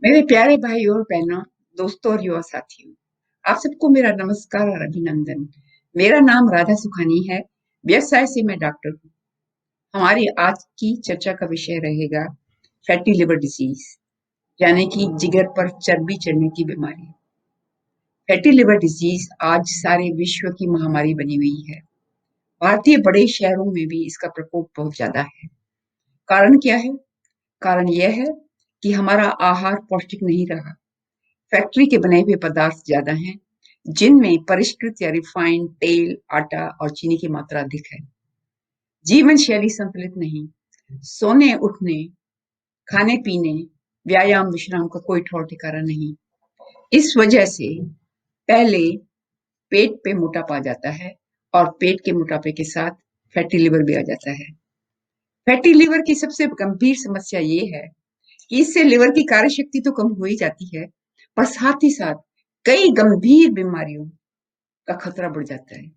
मेरे प्यारे भाई और बहनों, दोस्तों और युवा साथियों, आप सबको मेरा नमस्कार और अभिनंदन। मेरा नाम राधा सुखानी है। व्यवसाय से मैं डॉक्टर हूँ। हमारी आज की चर्चा का विषय रहेगा फैटी लिवर डिजीज, यानी कि जिगर पर चर्बी चढ़ने की बीमारी। फैटी लिवर डिजीज आज सारे विश्व की महामारी बनी हुई है। भारतीय बड़े शहरों में भी इसका प्रकोप बहुत ज्यादा है। कारण क्या है? कारण यह है कि हमारा आहार पौष्टिक नहीं रहा। फैक्ट्री के बने हुए पदार्थ ज्यादा हैं, जिनमें परिष्कृत या रिफाइंड तेल, आटा और चीनी की मात्रा अधिक है। जीवन शैली संतुलित नहीं, सोने उठने, खाने पीने, व्यायाम विश्राम का कोई ठौर ठिकाना नहीं। इस वजह से पहले पेट पे मोटापा आ जाता है और पेट के मोटापे के साथ फैटी लिवर भी आ जाता है। फैटी लिवर की सबसे गंभीर समस्या ये है कि इससे लिवर की कार्यशक्ति तो कम हो ही जाती है, पर साथ ही साथ कई गंभीर बीमारियों का खतरा बढ़ जाता है,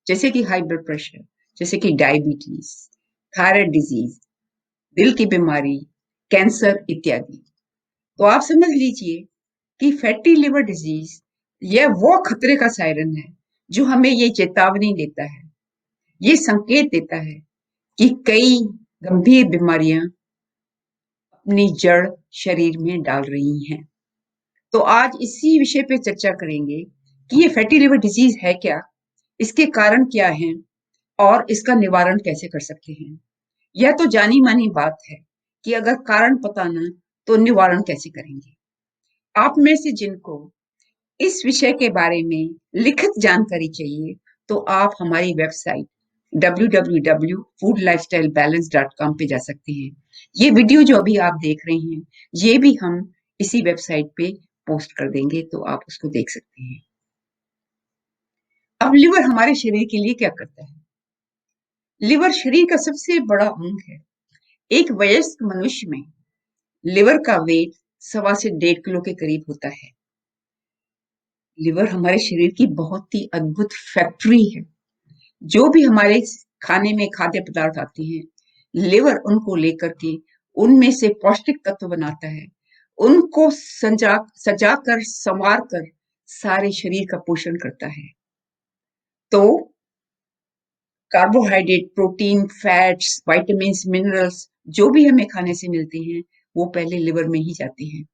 जैसे कि हाई ब्लड प्रेशर, जैसे कि डायबिटीज, थायराइड डिजीज, दिल की बीमारी, कैंसर इत्यादि। तो आप समझ लीजिए कि फैटी लिवर डिजीज यह वो खतरे का सायरन है जो हमें ये चेतावनी देता है, ये संकेत देता है कि कई गंभीर बीमारियां अपनी जड़ शरीर में डाल रही हैं। तो आज इसी विषय पे चर्चा करेंगे कि ये फैटी लिवर डिजीज है क्या, इसके कारण क्या हैं और इसका निवारण कैसे कर सकते हैं। यह तो जानी मानी बात है कि अगर कारण पता न तो निवारण कैसे करेंगे। आप में से जिनको इस विषय के बारे में लिखित जानकारी चाहिए, तो आप हमारी वेबसाइट www.foodlifestylebalance.com पे जा सकते हैं। ये वीडियो जो अभी आप देख रहे हैं, ये भी हम इसी वेबसाइट पे पोस्ट कर देंगे, तो आप उसको देख सकते हैं। अब लिवर हमारे शरीर के लिए क्या करता है? लिवर शरीर का सबसे बड़ा अंग है। एक वयस्क मनुष्य में लिवर का वेट 1.25 से 1.5 किलो के करीब होता है। लिवर हमारे शरीर की बहुत ही अद्भुत फैक्ट्री है। जो भी हमारे खाने में खाद्य पदार्थ आते हैं, लिवर उनको लेकर के उनमें से पौष्टिक तत्व बनाता है, उनको सजा कर संवार कर सारे शरीर का पोषण करता है। तो carbohydrate, protein, fats, vitamins, minerals जो भी हमें खाने से मिलते हैं, वो पहले लिवर में ही जाते हैं।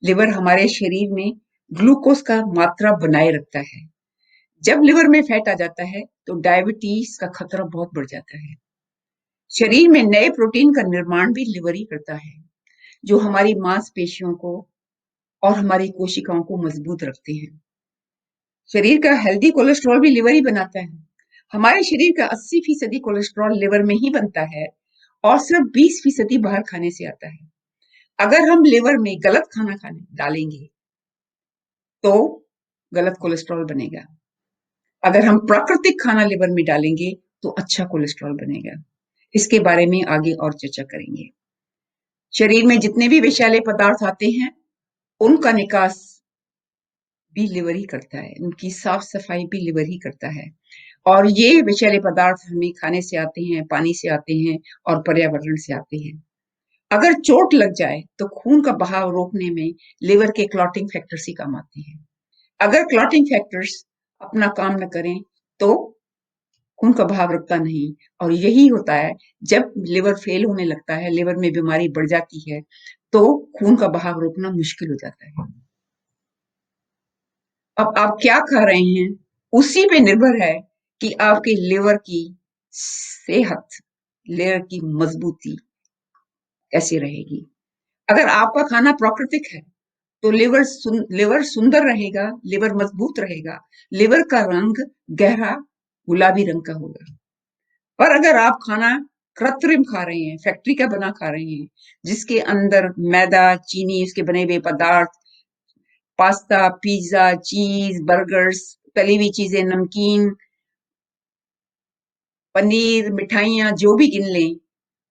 लिवर हमारे शरीर में ग्लूकोज का मात्रा बनाए रखता है। जब लिवर में फैट आ जाता है तो डायबिटीज का खतरा बहुत बढ़ जाता है। शरीर में नए प्रोटीन का निर्माण भी लिवर ही करता है, जो हमारी मांसपेशियों को और हमारी कोशिकाओं को मजबूत रखते हैं। शरीर का हेल्दी कोलेस्ट्रॉल भी लिवर ही बनाता है। हमारे शरीर का 80% कोलेस्ट्रॉल लिवर में ही बनता है और सिर्फ 20% बाहर खाने से आता है। अगर हम लिवर में गलत खाना खाने डालेंगे तो गलत कोलेस्ट्रॉल बनेगा। अगर हम प्राकृतिक खाना लिवर में डालेंगे तो अच्छा कोलेस्ट्रॉल बनेगा। इसके बारे में आगे और चर्चा करेंगे। शरीर में जितने भी विषैले पदार्थ आते हैं, उनका निकास भी लिवर ही करता है, उनकी साफ सफाई भी लिवर ही करता है। और ये विषैले पदार्थ हमें खाने से आते हैं, पानी से आते हैं और पर्यावरण से आते हैं। अगर चोट लग जाए तो खून का बहाव रोकने में लिवर के क्लॉटिंग फैक्टर्स ही काम आते हैं। अगर क्लॉटिंग फैक्टर्स अपना काम न करें तो खून का बहाव रुकता नहीं, और यही होता है जब लिवर फेल होने लगता है, लिवर में बीमारी बढ़ जाती है, तो खून का बहाव रोकना मुश्किल हो जाता है। अब आप क्या खा रहे हैं, उसी पे निर्भर है कि आपके लिवर की सेहत, लिवर की मजबूती कैसी रहेगी। अगर आपका खाना प्राकृतिक है तो लिवर सुंदर रहेगा, लिवर मजबूत रहेगा, लिवर का रंग गहरा गुलाबी रंग का होगा। पर अगर आप खाना कृत्रिम खा रहे हैं, फैक्ट्री का बना खा रहे हैं, जिसके अंदर मैदा, चीनी, उसके बने हुए पदार्थ, पास्ता, पिज्जा, चीज, बर्गर्स, तली हुई चीजें, नमकीन, पनीर, मिठाइयां जो भी गिन लें,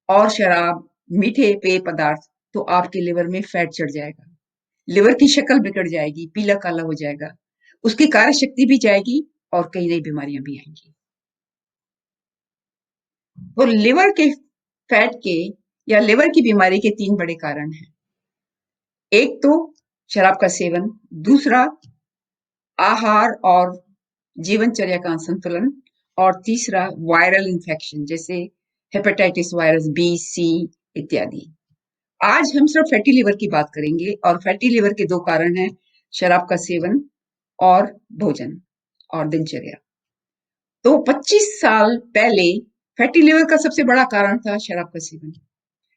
और शराब, मीठे पेय पदार्थ, तो आपके लिवर में फैट चढ़ जाएगा। लिवर की शक्ल बिगड़ जाएगी, पीला काला हो जाएगा, उसकी कार्य शक्ति भी जाएगी और कई नई बीमारियां भी आएंगी। तो लिवर के फैट के या लिवर की बीमारी के 3 बड़े कारण हैं। एक तो शराब का सेवन, दूसरा आहार और जीवनचर्या का असंतुलन, और तीसरा वायरल इन्फेक्शन जैसे हेपेटाइटिस वायरस बी, सी इत्यादि। आज हम सिर्फ फैटी लिवर की बात करेंगे, और फैटी लिवर के दो कारण हैं, शराब का सेवन और भोजन और दिनचर्या। तो 25 साल पहले फैटी लिवर का सबसे बड़ा कारण था शराब का सेवन,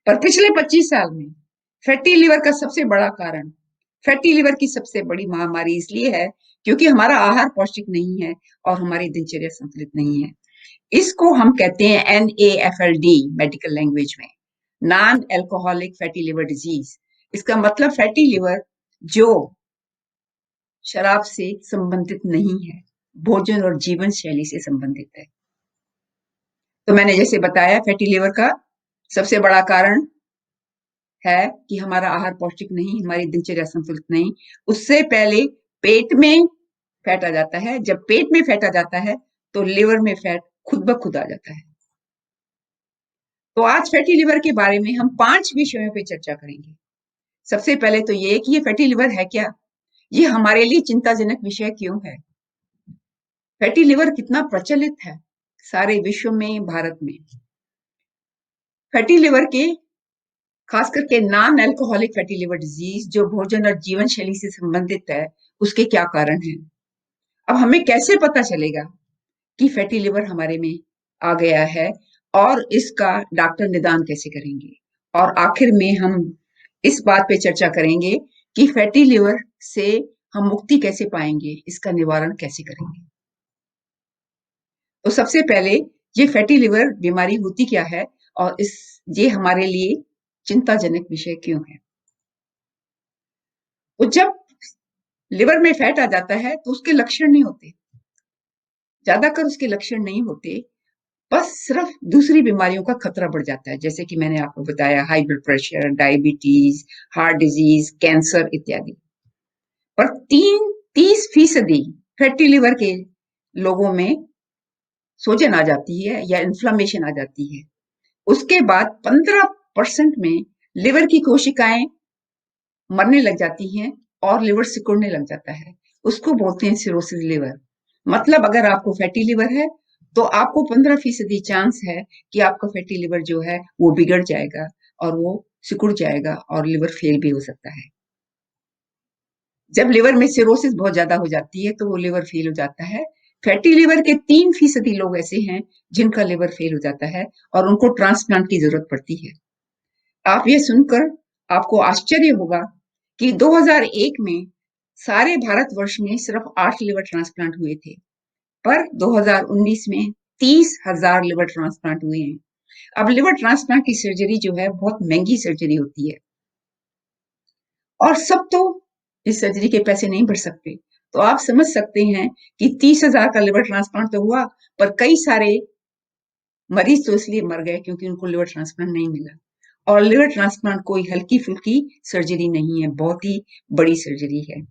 पर पिछले 25 साल में फैटी लिवर का सबसे बड़ा कारण, फैटी लिवर की सबसे बड़ी महामारी इसलिए है क्योंकि हमारा आहार पौष्टिक नहीं है और हमारी दिनचर्या संतुलित नहीं है। इसको हम कहते हैं NAFLD मेडिकल लैंग्वेज में, non alcoholic fatty liver disease. इसका मतलब फैटी लिवर जो शराब से संबंधित नहीं है, भोजन और जीवन शैली से संबंधित है। तो मैंने जैसे बताया, फैटी लिवर का सबसे बड़ा कारण है कि हमारा आहार पौष्टिक नहीं, हमारी दिनचर्या संतुलित नहीं। उससे पहले पेट में फैट आ जाता है, जब पेट में फैट आ जाता है तो लिवर में फैट खुद ब खुद आ जाता है। तो आज फैटी लिवर के बारे में हम 5 विषयों पे चर्चा करेंगे। सबसे पहले तो ये कि ये फैटी लिवर है क्या, ये हमारे लिए चिंताजनक विषय क्यों है, फैटी लिवर कितना प्रचलित है सारे विश्व में, भारत में। फैटी लिवर के, खास करके non alcoholic fatty liver disease जो भोजन और जीवन शैली से संबंधित है, उसके क्या कारण हैं। अब हमें कैसे पता चलेगा कि फैटी लिवर हमारे में आ गया है, और इसका डॉक्टर निदान कैसे करेंगे, और आखिर में हम इस बात पे चर्चा करेंगे कि फैटी लिवर से हम मुक्ति कैसे पाएंगे, इसका निवारण कैसे करेंगे। तो सबसे पहले, ये फैटी लिवर बीमारी होती क्या है, और ये हमारे लिए चिंताजनक विषय क्यों है। तो जब लिवर में फैट आ जाता है तो उसके लक्षण नहीं होते, ज्यादातर उसके लक्षण नहीं होते, बस सिर्फ दूसरी बीमारियों का खतरा बढ़ जाता है, जैसे कि मैंने आपको बताया, high blood pressure, diabetes, heart disease, cancer इत्यादि। पर 30% फैटी लिवर के लोगों में सूजन आ जाती है या इन्फ्लेमेशन आ जाती है। उसके बाद 15% में लिवर की कोशिकाएं मरने लग जाती हैं और लिवर सिकुड़ने लग जाता है। उसको बोलते हैं सिरोसिस लिवर। मतलब अगर आपको फैटी लिवर है तो आपको 15% चांस है कि आपका फैटी लिवर जो है वो बिगड़ जाएगा और वो सिकुड़ जाएगा और लिवर फेल भी हो सकता है। जब लिवर में सिरोसिस बहुत ज्यादा हो जाती है तो वो लिवर फेल हो जाता है। फैटी लिवर के 3% लोग ऐसे हैं जिनका लिवर फेल हो जाता है और उनको ट्रांसप्लांट की जरूरत पड़ती है। आप ये सुनकर आपको आश्चर्य होगा कि 2001 में सारे भारतवर्ष में सिर्फ 8 लिवर ट्रांसप्लांट हुए थे, पर 2019 में 30,000 लिवर ट्रांसप्लांट हुए हैं। अब लिवर ट्रांसप्लांट की सर्जरी जो है बहुत महंगी सर्जरी होती है, और सब तो इस सर्जरी के पैसे नहीं भर सकते। तो आप समझ सकते हैं कि 30,000 का लिवर ट्रांसप्लांट तो हुआ, पर कई सारे मरीज तो इसलिए मर गए क्योंकि उनको लिवर ट्रांसप्लांट नहीं मिला। और लिवर ट्रांसप्लांट कोई हल्की फुल्की सर्जरी नहीं है, बहुत ही बड़ी सर्जरी है।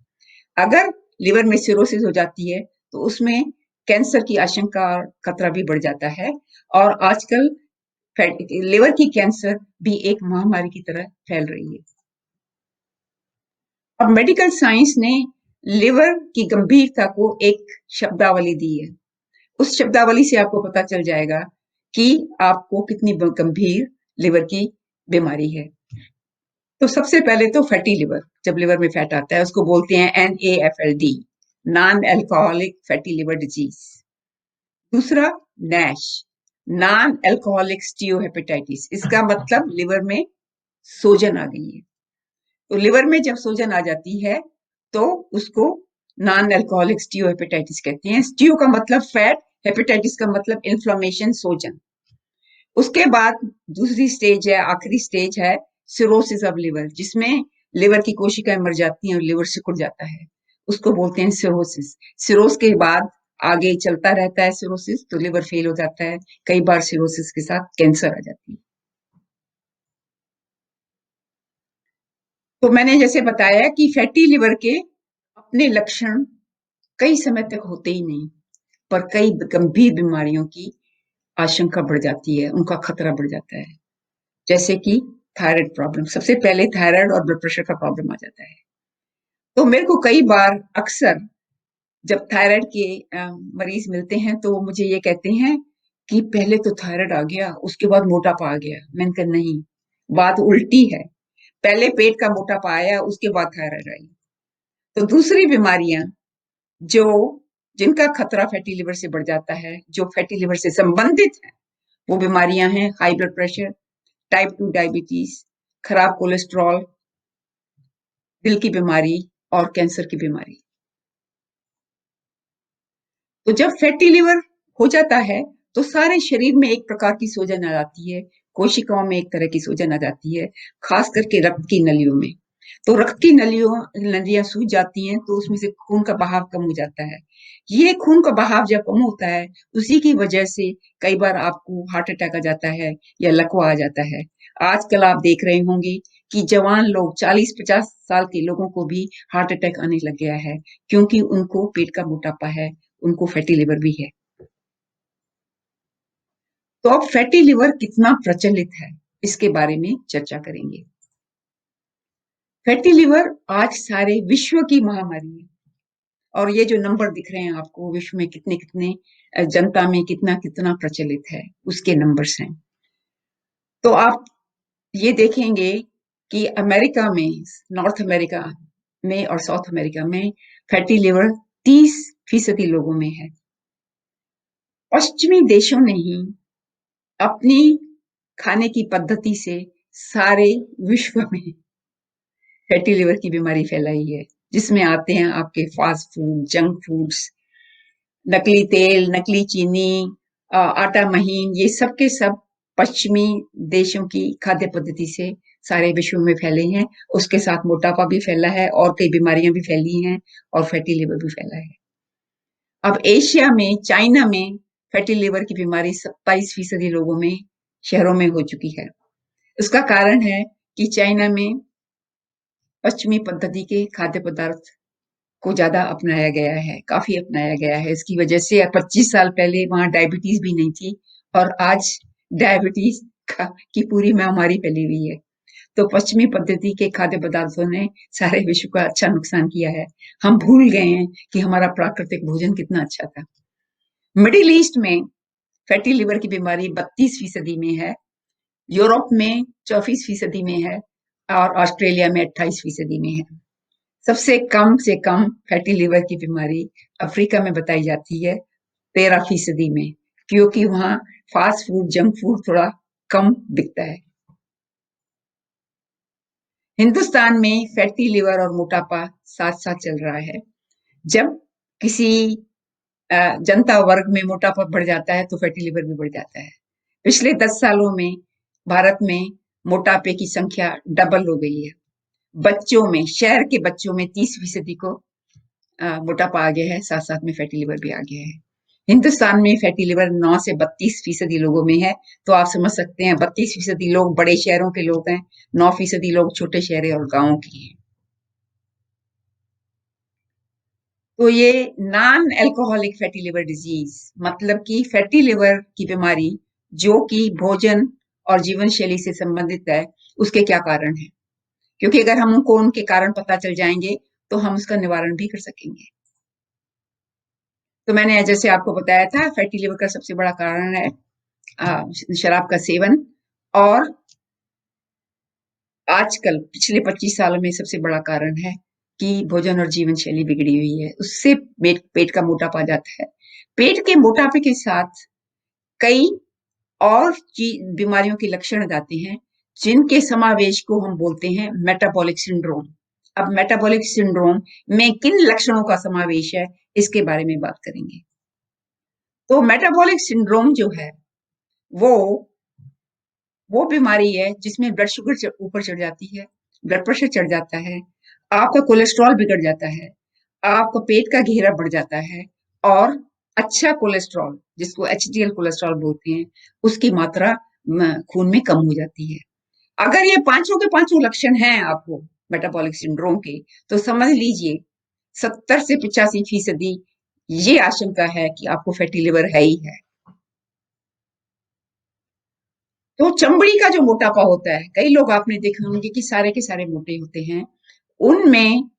अगर लिवर में सिरोसिस हो जाती है तो उसमें कैंसर की आशंका, खतरा भी बढ़ जाता है। और आजकल लिवर की कैंसर भी एक महामारी की तरह फैल रही है। अब मेडिकल साइंस ने लिवर की गंभीरता को एक शब्दावली दी है। उस शब्दावली से आपको पता चल जाएगा कि आपको कितनी गंभीर लिवर की बीमारी है। तो सबसे पहले तो फैटी लिवर, जब लिवर में फैट आता है उसको बोलते हैं NAFLD, non alcoholic fatty liver disease. दूसरा नैश, नॉन अल्कोहलिक स्टीओहेपेटाइटिस। इसका मतलब लिवर में सूजन आ गई है। तो लिवर में जब सूजन आ जाती है तो उसको नॉन अल्कोहलिक स्टीओहेपेटाइटिस कहते हैं। स्टीओ का मतलब फैट, हेपेटाइटिस का मतलब इन्फ्लेमेशन, सूजन। उसके बाद दूसरी स्टेज है, आखिरी स्टेज है सिरोसिस ऑफ लिवर, जिसमें लिवर की कोशिकाएं मर जाती हैं और लिवर सिकुड़ जाता है, उसको बोलते हैं सिरोसिस। सिरोस के बाद आगे चलता रहता है सिरोसिस, तो लिवर फेल हो जाता है, कई बार सिरोसिस के साथ कैंसर आ जाती है। तो मैंने जैसे बताया कि फैटी लिवर के अपने लक्षण कई समय तक होते ही नहीं, पर कई गंभीर बीमारियों की आशंका बढ़ जाती है, उनका खतरा बढ़ जाता है, जैसे कि थायराइड प्रॉब्लम, सबसे पहले थायराइड और ब्लड प्रेशर का प्रॉब्लम आ जाता है। तो मेरे को कई बार अक्सर जब थायराइड के मरीज मिलते हैं तो वो मुझे ये कहते हैं कि पहले तो थायराइड आ गया, उसके बाद मोटापा आ गया। मैंने कहा नहीं, बात उल्टी है। पहले पेट का मोटापा आया, उसके बाद थायराइड आई। तो दूसरी बीमारियां जो जिनका खतरा फैटी लिवर से बढ़ जाता है, जो फैटी लिवर से संबंधित है, वो बीमारियां हैं high blood pressure, type 2 diabetes, खराब कोलेस्ट्रॉल, दिल की बीमारी और कैंसर की बीमारी। तो जब फैटी लिवर हो जाता है तो सारे शरीर में एक प्रकार की सूजन आ जाती है, कोशिकाओं में एक तरह की सूजन आ जाती है, खास करके रक्त की नलियों में। तो रक्त की नलियां सूज जाती हैं तो उसमें से खून का बहाव कम हो जाता है। ये खून का बहाव जब कम होता है, उसी की वजह से कई बार आपको हार्ट अटैक आ जाता है या लकवा आ जाता है। आजकल आप देख रहे होंगे कि जवान लोग 40-50 साल के लोगों को भी हार्ट अटैक आने लग गया है, क्योंकि उनको पेट का मोटापा है, उनको फैटी लिवर भी है। तो अब फैटी लिवर कितना प्रचलित है, इसके बारे में चर्चा करेंगे। फैटी लिवर आज सारे विश्व की महामारी है, और ये जो नंबर दिख रहे हैं आपको, विश्व में कितने कितने जनता में कितना कितना प्रचलित है, उसके नंबर्स हैं। तो आप ये देखेंगे कि अमेरिका में, नॉर्थ अमेरिका में और साउथ अमेरिका में फैटी लिवर 30% लोगों में है। पश्चिमी देशों ने ही अपनी खाने की पद्धति से सारे विश्व में फैटी लिवर की बीमारी फैलाई है, जिसमें आते हैं आपके फास्ट फूड, जंक फूड्स, नकली तेल, नकली चीनी, आटा महीन, ये सब के सब पश्चिमी देशों की खाद्य पद्धति से सारे विश्व में फैले हैं। उसके साथ मोटापा भी फैला है और कई बीमारियां भी फैली हैं और फैटी लिवर भी फैला है। अब एशिया में, चाइना में फैटी लिवर की बीमारी 27% लोगों में, शहरों में हो चुकी है। उसका कारण है कि चाइना में पश्चिमी पद्धति के खाद्य पदार्थ को ज्यादा अपनाया गया है, काफी अपनाया गया है। इसकी वजह से 25 साल पहले वहां डायबिटीज भी नहीं थी, और आज डायबिटीज की पूरी महामारी फैली हुई है। तो पश्चिमी पद्धति के खाद्य पदार्थों ने सारे विश्व का अच्छा नुकसान किया है। हम भूल गए हैं कि हमारा प्राकृतिक भोजन कितना अच्छा था। मिडिल ईस्ट में फैटी लिवर की बीमारी 32% में है, यूरोप में 24% में है, और ऑस्ट्रेलिया में 28% में है। सबसे कम से कम फैटी लिवर की बीमारी अफ्रीका में बताई जाती है, 13% में, क्योंकि वहां फास्ट फूड, जंक फूड थोड़ा कम बिकता है। हिंदुस्तान में फैटी लिवर और मोटापा साथ साथ चल रहा है। जब किसी जनता वर्ग में मोटापा बढ़ जाता है तो फैटी लिवर भी बढ़ जाता है। पिछले 10 सालों में भारत में मोटापे की संख्या डबल हो गई है। बच्चों में, शहर के बच्चों में 30% को मोटापा आ गया है, साथ साथ में फैटी लिवर भी आ गया है। हिंदुस्तान में फैटी लिवर 9 से 32% लोगों में है। तो आप समझ सकते हैं 32% लोग बड़े शहरों के लोग हैं, 9% लोग छोटे शहर और गांवों के हैं। तो ये non alcoholic fatty liver disease, मतलब कि फैटी लिवर की बीमारी जो कि भोजन और जीवन शैली से संबंधित है, उसके क्या कारण है? क्योंकि अगर हम उनको उनके कारण पता चल जाएंगे तो हम उसका निवारण भी कर सकेंगे। तो मैंने जैसे आपको बताया था, फैटी लिवर का सबसे बड़ा कारण है शराब का सेवन, और आजकल पिछले 25 सालों में सबसे बड़ा कारण है कि भोजन और जीवन शैली बिगड़ी हुई है, उससे पेट का मोटापा आ जाता है। पेट के मोटापे के साथ कई और बीमारियों के लक्षण आते हैं, जिनके समावेश को हम बोलते हैं मेटाबॉलिक सिंड्रोम। अब मेटाबॉलिक सिंड्रोम में किन लक्षणों का समावेश है, इसके बारे में बात करेंगे। तो मेटाबॉलिक सिंड्रोम जो है वो वो बीमारी है जिसमें ब्लड शुगर ऊपर चढ़ जाती है, ब्लड प्रेशर चढ़ जाता है, आपका कोलेस्ट्रॉल बिगड़ जाता है, आपका पेट का घेरा बढ़ जाता है, और अच्छा कोलेस्ट्रॉल, जिसको एचडीएल कोलेस्ट्रॉल बोलते हैं, उसकी मात्रा खून में कम हो जाती है। अगर ये पांचों के पांचों लक्षण हैं आपको मेटाबॉलिक सिंड्रोम के, तो समझ लीजिए 70 से 85% ये आशंका है कि आपको फैटी लिवर है ही है। तो चमड़ी का जो मोटापा होता है, कई लोग आपने देखे होंगे कि सारे के सारे मोटे होते हैं, उनमें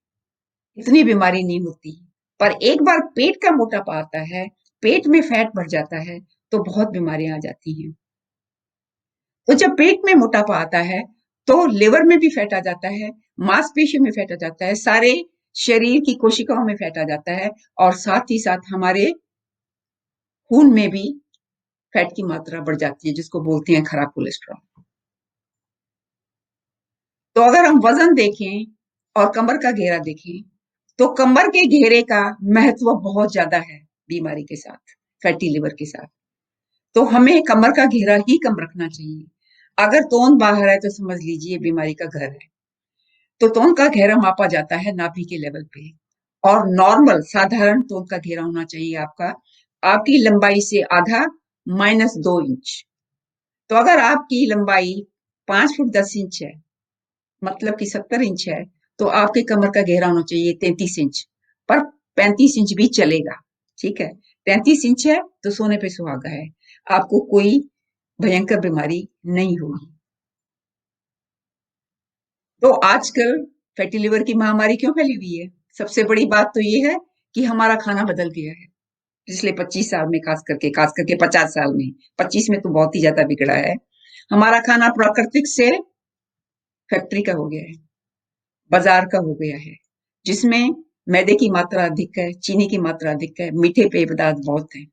इतनी बीमारी नहीं होती। पर एक बार पेट का मोटापा आता है, पेट में फैट बढ़ जाता है, तो बहुत बीमारियां आ जाती हैं। तो जब पेट में मोटापा आता है, तो लिवर में भी फैट आ जाता है, मांसपेशियों में फैट आ जाता है, सारे शरीर की कोशिकाओं में फैट आ जाता है, और साथ ही साथ हमारे खून में भी फैट की मात्रा बढ़ जाती है, जिसको बोलते हैं खराब कोलेस्ट्रॉल। तो अगर हम वजन देखें और कमर का घेरा देखें, तो कमर के घेरे का महत्व बहुत ज्यादा है बीमारी के साथ, फैटी लिवर के साथ। तो हमें कमर का घेरा ही कम रखना चाहिए। अगर तोंद बाहर है तो समझ लीजिए बीमारी का घर है। तो तोंद का घेरा मापा जाता है नाभि के लेवल पे, और नॉर्मल साधारण तोंद का घेरा होना चाहिए आपका, आपकी लंबाई से आधा, -2 इंच। तो अगर आपकी लंबाई 5 फुट 10 इंच है, मतलब कि 70 इंच है, तो आपके कमर का घेरा होना चाहिए 33 इंच, पर 35 इंच भी चलेगा। ठीक है, 33 इंच है तो सोने पे सुहागा है, आपको कोई भयंकर बीमारी नहीं होगी। तो आजकल फैटी लिवर की महामारी क्यों फैली हुई है? सबसे बड़ी बात तो ये है कि हमारा खाना बदल गया है पिछले 25 साल में, खास करके 50 साल में। 25 में तो बहुत ही ज्यादा बिगड़ा है। हमारा खाना प्राकृतिक से फैक्ट्री का हो गया है, बाजार का हो गया है, जिसमें मैदे की मात्रा अधिक है, चीनी की मात्रा अधिक है, मीठे पेय पदार्थ बहुत हैं।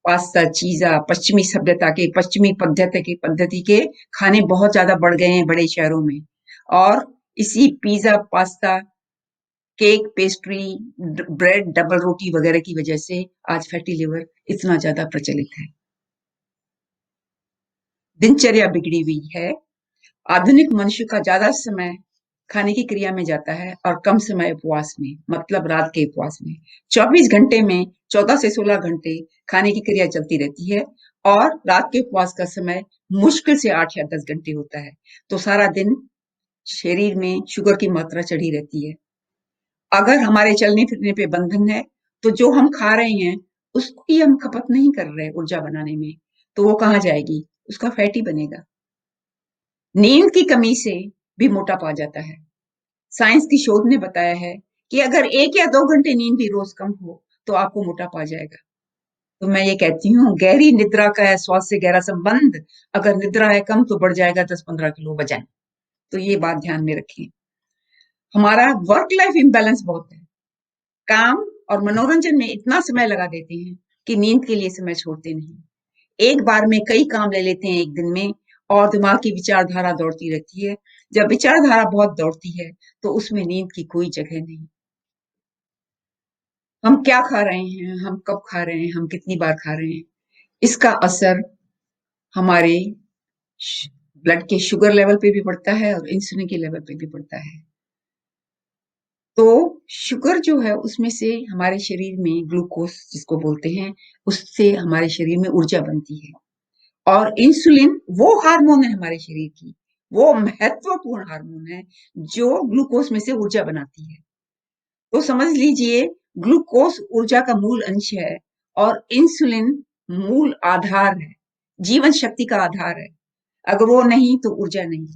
पास्ता, चीजा, पश्चिमी सभ्यता के, पश्चिमी पद्धति के खाने बहुत ज्यादा बढ़ गए हैं बड़े शहरों में। और इसी pizza, pasta, cake, pastry, bread, double रोटी वगैरह की वजह से आज फैटी लिवर इतना ज्यादा प्रचलित है। दिनचर्या बिगड़ी हुई है। आधुनिक मनुष्य का ज्यादा समय खाने की क्रिया में जाता है और कम समय उपवास में, मतलब रात के उपवास में। 24 घंटे में 14 से 16 घंटे खाने की क्रिया चलती रहती है, और रात के उपवास का समय मुश्किल से 8 या 10 घंटे होता है। तो सारा दिन शरीर में शुगर की मात्रा चढ़ी रहती है। अगर हमारे चलने फिरने पे बंधन है, तो जो हम खा रहे हैं उसकी हम खपत नहीं कर रहे ऊर्जा बनाने में, तो वो कहाँ जाएगी? उसका फैट ही बनेगा। नींद की कमी से भी मोटापा आ जाता है। साइंस की शोध ने बताया है कि अगर 1 या 2 घंटे नींद भी रोज कम हो, तो आपको मोटापा आ जाएगा। तो मैं ये कहती हूँ, गहरी निद्रा का है स्वास्थ्य से गहरा संबंध। अगर निद्रा है कम, तो बढ़ जाएगा 10-15 किलो वजन। तो ये बात ध्यान में रखें। हमारा वर्क लाइफ इम्बैलेंस बहुत है। काम और मनोरंजन में इतना समय लगा देते हैं कि नींद के लिए समय छोड़ते नहीं। एक बार में कई काम ले लेते हैं एक दिन में, और दिमाग की विचारधारा दौड़ती रहती है। जब विचारधारा बहुत दौड़ती है, तो उसमें नींद की कोई जगह नहीं। हम क्या खा रहे हैं, हम कब खा रहे हैं, हम कितनी बार खा रहे हैं, इसका असर हमारे ब्लड के शुगर लेवल पे भी पड़ता है और इंसुलिन के लेवल पे भी पड़ता है। तो शुगर जो है, उसमें से हमारे शरीर में ग्लूकोज जिसको बोलते हैं, उससे हमारे शरीर में ऊर्जा बनती है। और इंसुलिन वो हार्मोन है हमारे शरीर की, वो महत्वपूर्ण हार्मोन है जो ग्लूकोज में से ऊर्जा बनाती है। तो समझ लीजिए, ग्लूकोज ऊर्जा का मूल अंश है, और इंसुलिन मूल आधार है, जीवन शक्ति का आधार है। अगर वो नहीं तो ऊर्जा नहीं,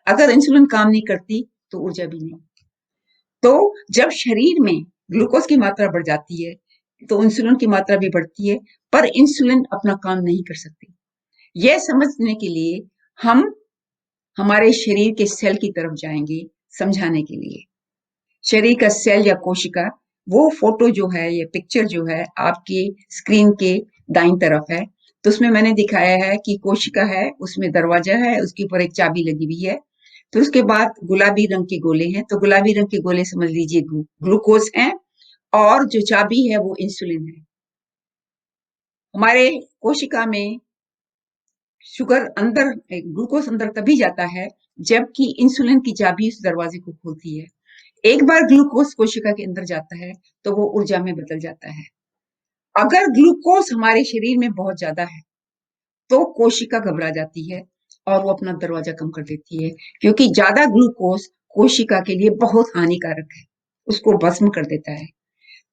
अगर इंसुलिन काम नहीं करती तो ऊर्जा भी नहीं। तो जब शरीर में ग्लूकोज की मात्रा बढ़ जाती है, तो इंसुलिन की मात्रा भी बढ़ती है, पर इंसुलिन अपना काम नहीं कर सकती। यह समझने के लिए हम हमारे शरीर के सेल की तरफ जाएंगे, समझाने के लिए। शरीर का सेल या कोशिका, वो फोटो जो है, ये पिक्चर जो है आपकी स्क्रीन के दाईं तरफ है। तो उसमें मैंने दिखाया है कि कोशिका है, उसमें दरवाजा है, उसके ऊपर एक चाबी लगी हुई है। तो उसके बाद गुलाबी रंग के गोले हैं, तो गुलाबी रंग के गोले समझ लीजिए ग्लूकोज हैं, और जो चाबी है वो इंसुलिन है। हमारे कोशिका में शुगर अंदर, ग्लूकोज अंदर तभी जाता है जबकि इंसुलिन की चाबी उस दरवाजे को खोलती है। एक बार ग्लूकोज कोशिका के अंदर जाता है, तो वो ऊर्जा में बदल जाता है। अगर ग्लूकोज हमारे शरीर में बहुत ज्यादा है, तो कोशिका घबरा जाती है और वो अपना दरवाजा कम कर देती है, क्योंकि ज्यादा ग्लूकोज कोशिका के लिए बहुत हानिकारक है, उसको भस्म कर देता है।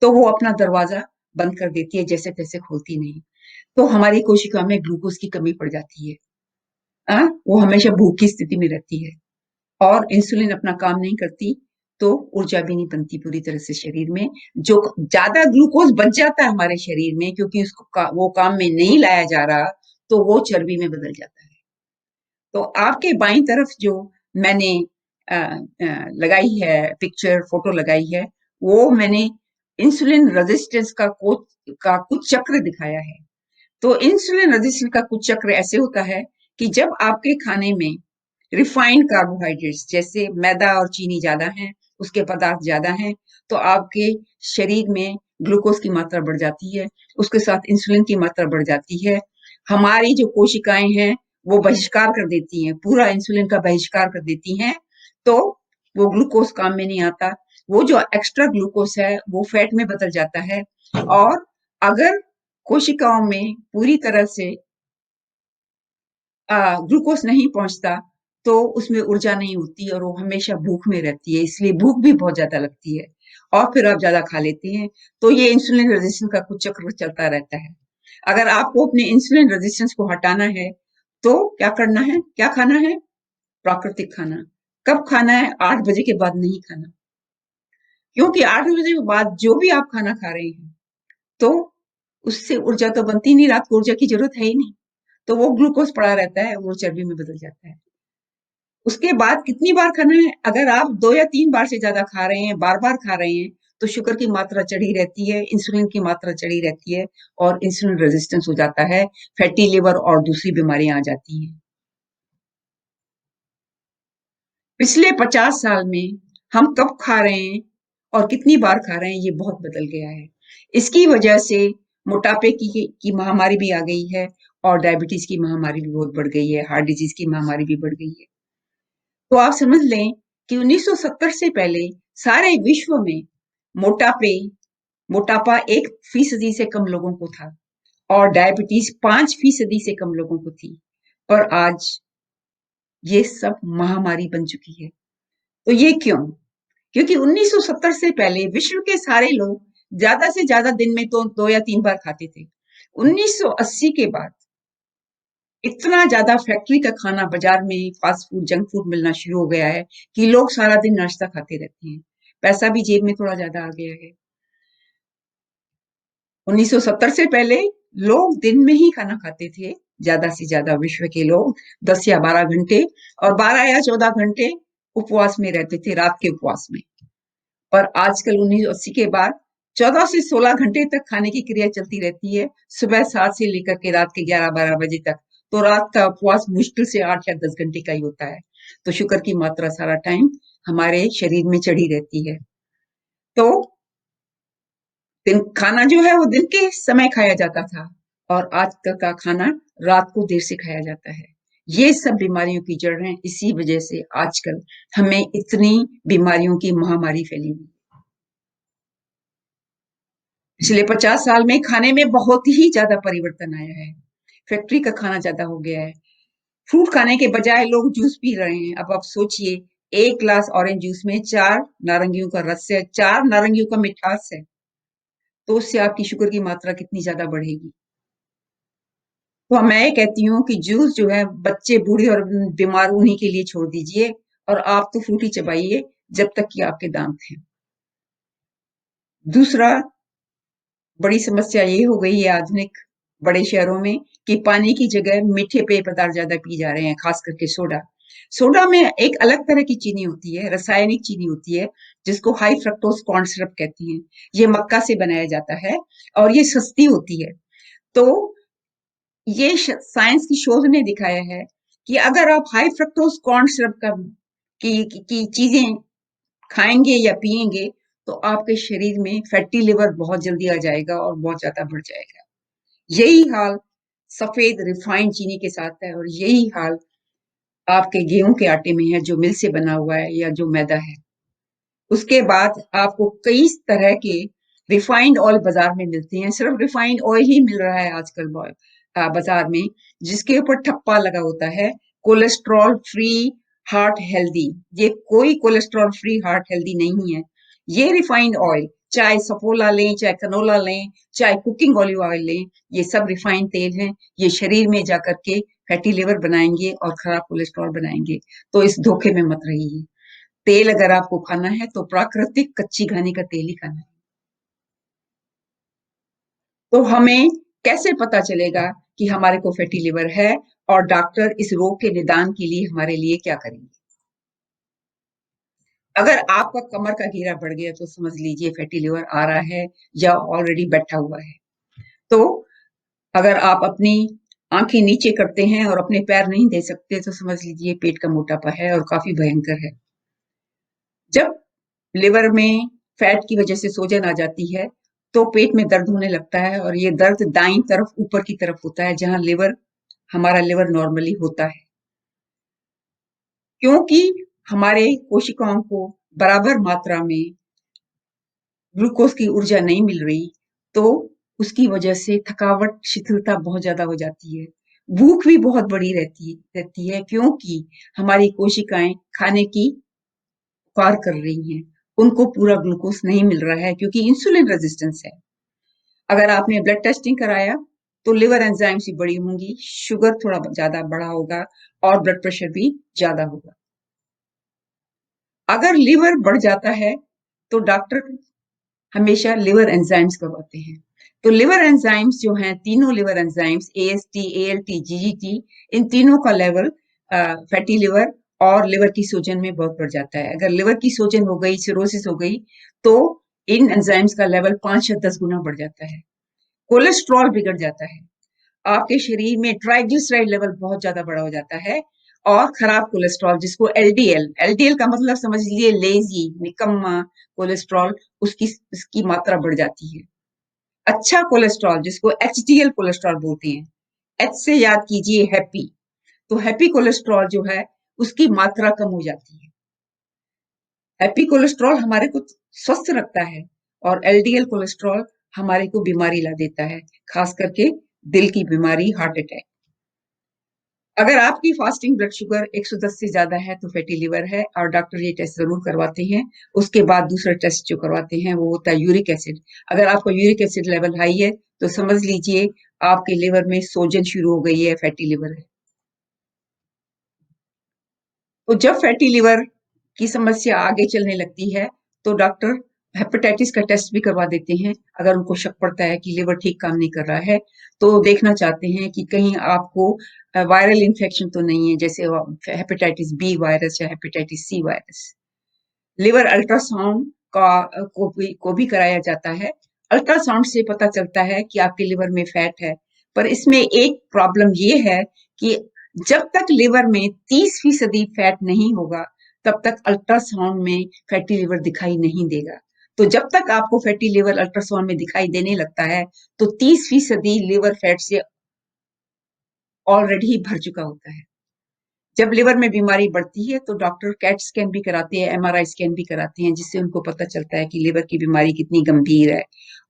तो वो अपना दरवाजा बंद कर देती है, जैसे तैसे खोलती नहीं। तो हमारी कोशिका में ग्लूकोज की कमी पड़ जाती है। वो हमेशा भूख की स्थिति में रहती है और इंसुलिन अपना काम नहीं करती, तो ऊर्जा भी नहीं बनती पूरी तरह से शरीर में। जो ज्यादा ग्लूकोज बच जाता है हमारे शरीर में क्योंकि वो काम में नहीं लाया जा रहा, तो वो चर्बी में बदल जाता है। तो आपके बाईं तरफ जो मैंने लगाई है पिक्चर, फोटो लगाई है, वो मैंने इंसुलिन रेजिस्टेंस का कुछ चक्र दिखाया है। तो इंसुलिन रेजिस्टेंस का कुछ चक्र ऐसे होता है कि जब आपके खाने में रिफाइंड कार्बोहाइड्रेट्स जैसे मैदा और चीनी ज्यादा है, उसके पदार्थ ज्यादा हैं, तो आपके शरीर में ग्लूकोज की मात्रा बढ़ जाती है, उसके साथ इंसुलिन की मात्रा बढ़ जाती है। हमारी जो कोशिकाएं हैं वो बहिष्कार कर देती हैं, पूरा इंसुलिन का बहिष्कार कर देती हैं, तो वो ग्लूकोज काम में नहीं आता। वो जो एक्स्ट्रा ग्लूकोज है वो फैट में बदल जाता है, और अगर कोशिकाओं में पूरी तरह से ग्लूकोज नहीं पहुंचता तो उसमें ऊर्जा नहीं होती और वो हमेशा भूख में रहती है, इसलिए भूख भी बहुत ज्यादा लगती है और फिर आप ज्यादा खा लेते हैं। तो ये इंसुलिन रेजिस्टेंस का कुछ चक्र चलता रहता है। अगर आपको अपने इंसुलिन रेजिस्टेंस को हटाना है तो क्या करना है, क्या खाना है? प्राकृतिक खाना। कब खाना है? 8 बजे के बाद नहीं खाना, क्योंकि 8 बजे के बाद जो भी आप खाना खा रहे हैं तो उससे ऊर्जा तो बनती नहीं, रात को ऊर्जा की जरूरत है ही नहीं, तो वो ग्लूकोज पड़ा रहता है, वो चर्बी में बदल जाता है। उसके बाद कितनी बार खाना है? अगर आप 2 या 3 बार से ज्यादा खा रहे हैं, बार बार खा रहे हैं, तो शुगर की मात्रा चढ़ी रहती है, इंसुलिन की मात्रा चढ़ी रहती है और इंसुलिन रेजिस्टेंस हो जाता है, फैटी लिवर और दूसरी बीमारियां आ जाती हैं। पिछले 50 साल में हम कब खा रहे हैं और कितनी बार खा रहे हैं, ये बहुत बदल गया है। इसकी वजह से मोटापे की महामारी भी आ गई है और डायबिटीज की महामारी भी बहुत बढ़ गई है, हार्ट डिजीज की महामारी भी बढ़ गई है। तो आप समझ लें कि 1970 से पहले सारे विश्व में मोटापे मोटापा 1% से कम लोगों को था और डायबिटीज 5% से कम लोगों को थी, पर आज ये सब महामारी बन चुकी है। तो ये क्यों? क्योंकि 1970 से पहले विश्व के सारे लोग ज्यादा से ज्यादा दिन में तो 2 या 3 बार खाते थे। 1980 के बाद इतना ज्यादा फैक्ट्री का खाना बाजार में फास्ट फूड, जंक फूड मिलना शुरू हो गया है कि लोग सारा दिन नाश्ता खाते रहते हैं, पैसा भी जेब में थोड़ा ज्यादा आ गया है। 1970 से पहले लोग दिन में ही खाना खाते थे, ज्यादा से ज्यादा विश्व के लोग 10 या 12 घंटे, और 12 या 14 घंटे उपवास में रहते थे, रात के उपवास में। पर आजकल 1980 के बाद 14 से 16 घंटे तक खाने की क्रिया चलती रहती है, सुबह 7 से लेकर के रात के 11-12 बजे तक। तो रात का उपवास मुश्किल से 8 या 10 घंटे का ही होता है, तो शुगर की मात्रा सारा टाइम हमारे शरीर में चढ़ी रहती है। तो दिन खाना जो है वो दिन के समय खाया जाता था और आजकल का खाना रात को देर से खाया जाता है। ये सब बीमारियों की जड़ है, इसी वजह से आजकल हमें इतनी बीमारियों की महामारी फैली हुई। पिछले 50 साल में खाने में बहुत ही ज्यादा परिवर्तन आया है, फैक्ट्री का खाना ज्यादा हो गया है। फ्रूट खाने के बजाय लोग जूस पी रहे हैं। अब आप सोचिए, 1 ग्लास ऑरेंज जूस में 4 नारंगियों का रस है, 4 नारंगियों का मिठास है, तो उससे आपकी शुगर की मात्रा कितनी ज्यादा बढ़ेगी। तो मैं ये कहती हूँ कि जूस जो है बच्चे, बूढ़े और बीमार उन्हीं के लिए छोड़ दीजिए, और आप तो फ्रूटी चबाइए जब तक कि आपके दांत हैं। दूसरा बड़ी समस्या ये हो गई है आधुनिक बड़े शहरों में कि पानी की जगह मीठे पेय पदार्थ ज्यादा पी जा रहे हैं, खास करके सोडा। सोडा में एक अलग तरह की चीनी होती है, रासायनिक चीनी होती है, जिसको हाई फ्रक्टोज कॉर्न सिरप कहती हैं। ये मक्का से बनाया जाता है और ये सस्ती होती है। तो ये साइंस की शोध ने दिखाया है कि अगर आप हाई फ्रक्टोज कॉर्न सिरप की चीजें खाएंगे या पिएंगे, तो आपके शरीर में फैटी लिवर बहुत जल्दी आ जाएगा और बहुत ज्यादा बढ़ जाएगा। यही हाल सफेद रिफाइंड चीनी के साथ है, और यही हाल आपके गेहूं के आटे में है जो मिल से बना हुआ है या जो मैदा है। उसके बाद आपको कई तरह के रिफाइंड ऑयल बाजार में मिलते हैं, सिर्फ रिफाइंड ऑयल ही मिल रहा है आजकल बाजार में, जिसके ऊपर ठप्पा लगा होता है कोलेस्ट्रॉल फ्री हार्ट हेल्दी। ये कोई कोलेस्ट्रॉल फ्री हार्ट हेल्दी नहीं है। ये रिफाइंड ऑयल, चाहे सफोला लें, चाहे कनोला लें, चाहे कुकिंग ऑलिव ऑयल लें, ये सब रिफाइंड तेल हैं। ये शरीर में जाकर के फैटी लिवर बनाएंगे और खराब कोलेस्ट्रॉल बनाएंगे। तो इस धोखे में मत रहिए। तेल अगर आपको खाना है तो प्राकृतिक कच्ची घानी का तेल ही खाना है। तो हमें कैसे पता चलेगा कि हमारे को फैटी लिवर है और डॉक्टर इस रोग के निदान के लिए हमारे लिए क्या करेंगे? अगर आपका कमर का घेरा बढ़ गया तो समझ लीजिए फैटी लिवर आ रहा है या ऑलरेडी बैठा हुआ है। तो अगर आप अपनी आंखें नीचे करते हैं और अपने पैर नहीं दे सकते तो समझ लीजिए पेट का मोटापा है और काफी भयंकर है। जब लिवर में फैट की वजह से सूजन आ जाती है तो पेट में दर्द होने लगता है और ये दर्द दाईं तरफ ऊपर की तरफ होता है जहां हमारा लिवर नॉर्मली होता है। क्योंकि हमारे कोशिकाओं को बराबर मात्रा में ग्लूकोज की ऊर्जा नहीं मिल रही तो उसकी वजह से थकावट शिथिलता बहुत ज्यादा हो जाती है। भूख भी बहुत बड़ी रहती है क्योंकि हमारी कोशिकाएं खाने की पुकार कर रही हैं, उनको पूरा ग्लूकोज नहीं मिल रहा है क्योंकि इंसुलिन रेजिस्टेंस है। अगर आपने ब्लड टेस्टिंग कराया तो लिवर एंजाइम्स भी बड़ी होंगी, शुगर थोड़ा ज्यादा बढ़ा होगा और ब्लड प्रेशर भी ज्यादा होगा। अगर लिवर बढ़ जाता है तो डॉक्टर हमेशा लिवर एंजाइम्स करवाते हैं। तो लिवर एंजाइम्स जो हैं, तीनों liver enzymes AST, ALT, GGT, इन तीनों का लेवल फैटी लिवर और लिवर की सूजन में बहुत बढ़ जाता है। अगर लिवर की सूजन हो गई, सिरोसिस हो गई, तो इन एंजाइम्स का लेवल 5 या 10 गुना बढ़ जाता है। कोलेस्ट्रॉल बिगड़ जाता है, आपके शरीर में ट्राइग्लिसराइड लेवल बहुत ज्यादा बड़ा हो जाता है और खराब कोलेस्ट्रॉल जिसको एलडीएल, एलडीएल का मतलब समझ लीजिए लेजी, निकम्मा कोलेस्ट्रॉल, उसकी मात्रा बढ़ जाती है। अच्छा कोलेस्ट्रॉल जिसको एचडीएल कोलेस्ट्रॉल बोलते हैं, एच से याद कीजिए हैप्पी, तो हैप्पी कोलेस्ट्रॉल जो है उसकी मात्रा कम हो जाती है। हैप्पी कोलेस्ट्रॉल हमारे को स्वस्थ रखता है और एलडीएल कोलेस्ट्रॉल हमारे को बीमारी ला देता है, खास करके दिल की बीमारी, हार्ट अटैक। अगर आपकी फास्टिंग ब्लड शुगर 110 से ज्यादा है तो फैटी लिवर है और डॉक्टर ये टेस्ट जरूर करवाते हैं। उसके बाद दूसरा टेस्ट जो करवाते हैं वो होता है यूरिक एसिड। अगर आपका यूरिक एसिड लेवल हाई है तो समझ लीजिए आपके लिवर में सोजन शुरू हो गई है, फैटी लिवर है। तो जब फैटी लिवर की समस्या आगे चलने लगती है तो डॉक्टर हेपेटाइटिस का टेस्ट भी करवा देते हैं। अगर उनको शक पड़ता है कि लिवर ठीक काम नहीं कर रहा है तो देखना चाहते हैं कि कहीं आपको वायरल इन्फेक्शन तो नहीं है, जैसे हेपेटाइटिस बी वायरस या hepatitis C virus. Liver ultrasound को भी कराया जाता है। अल्ट्रासाउंड से पता चलता है कि आपके लिवर में फैट है, पर इसमें एक प्रॉब्लम ये है कि जब तक लिवर में 30% फैट नहीं होगा तब तक अल्ट्रासाउंड में फैटी लिवर दिखाई नहीं देगा। तो जब तक आपको फैटी लिवर अल्ट्रासाउंड में दिखाई देने लगता है तो 30% लिवर फैट से ऑलरेडी भर चुका होता है। जब लिवर में बीमारी बढ़ती है तो डॉक्टर कैट स्कैन भी कराते हैं, एमआरआई स्कैन भी कराते हैं, जिससे उनको पता चलता है कि लिवर की बीमारी कितनी गंभीर है।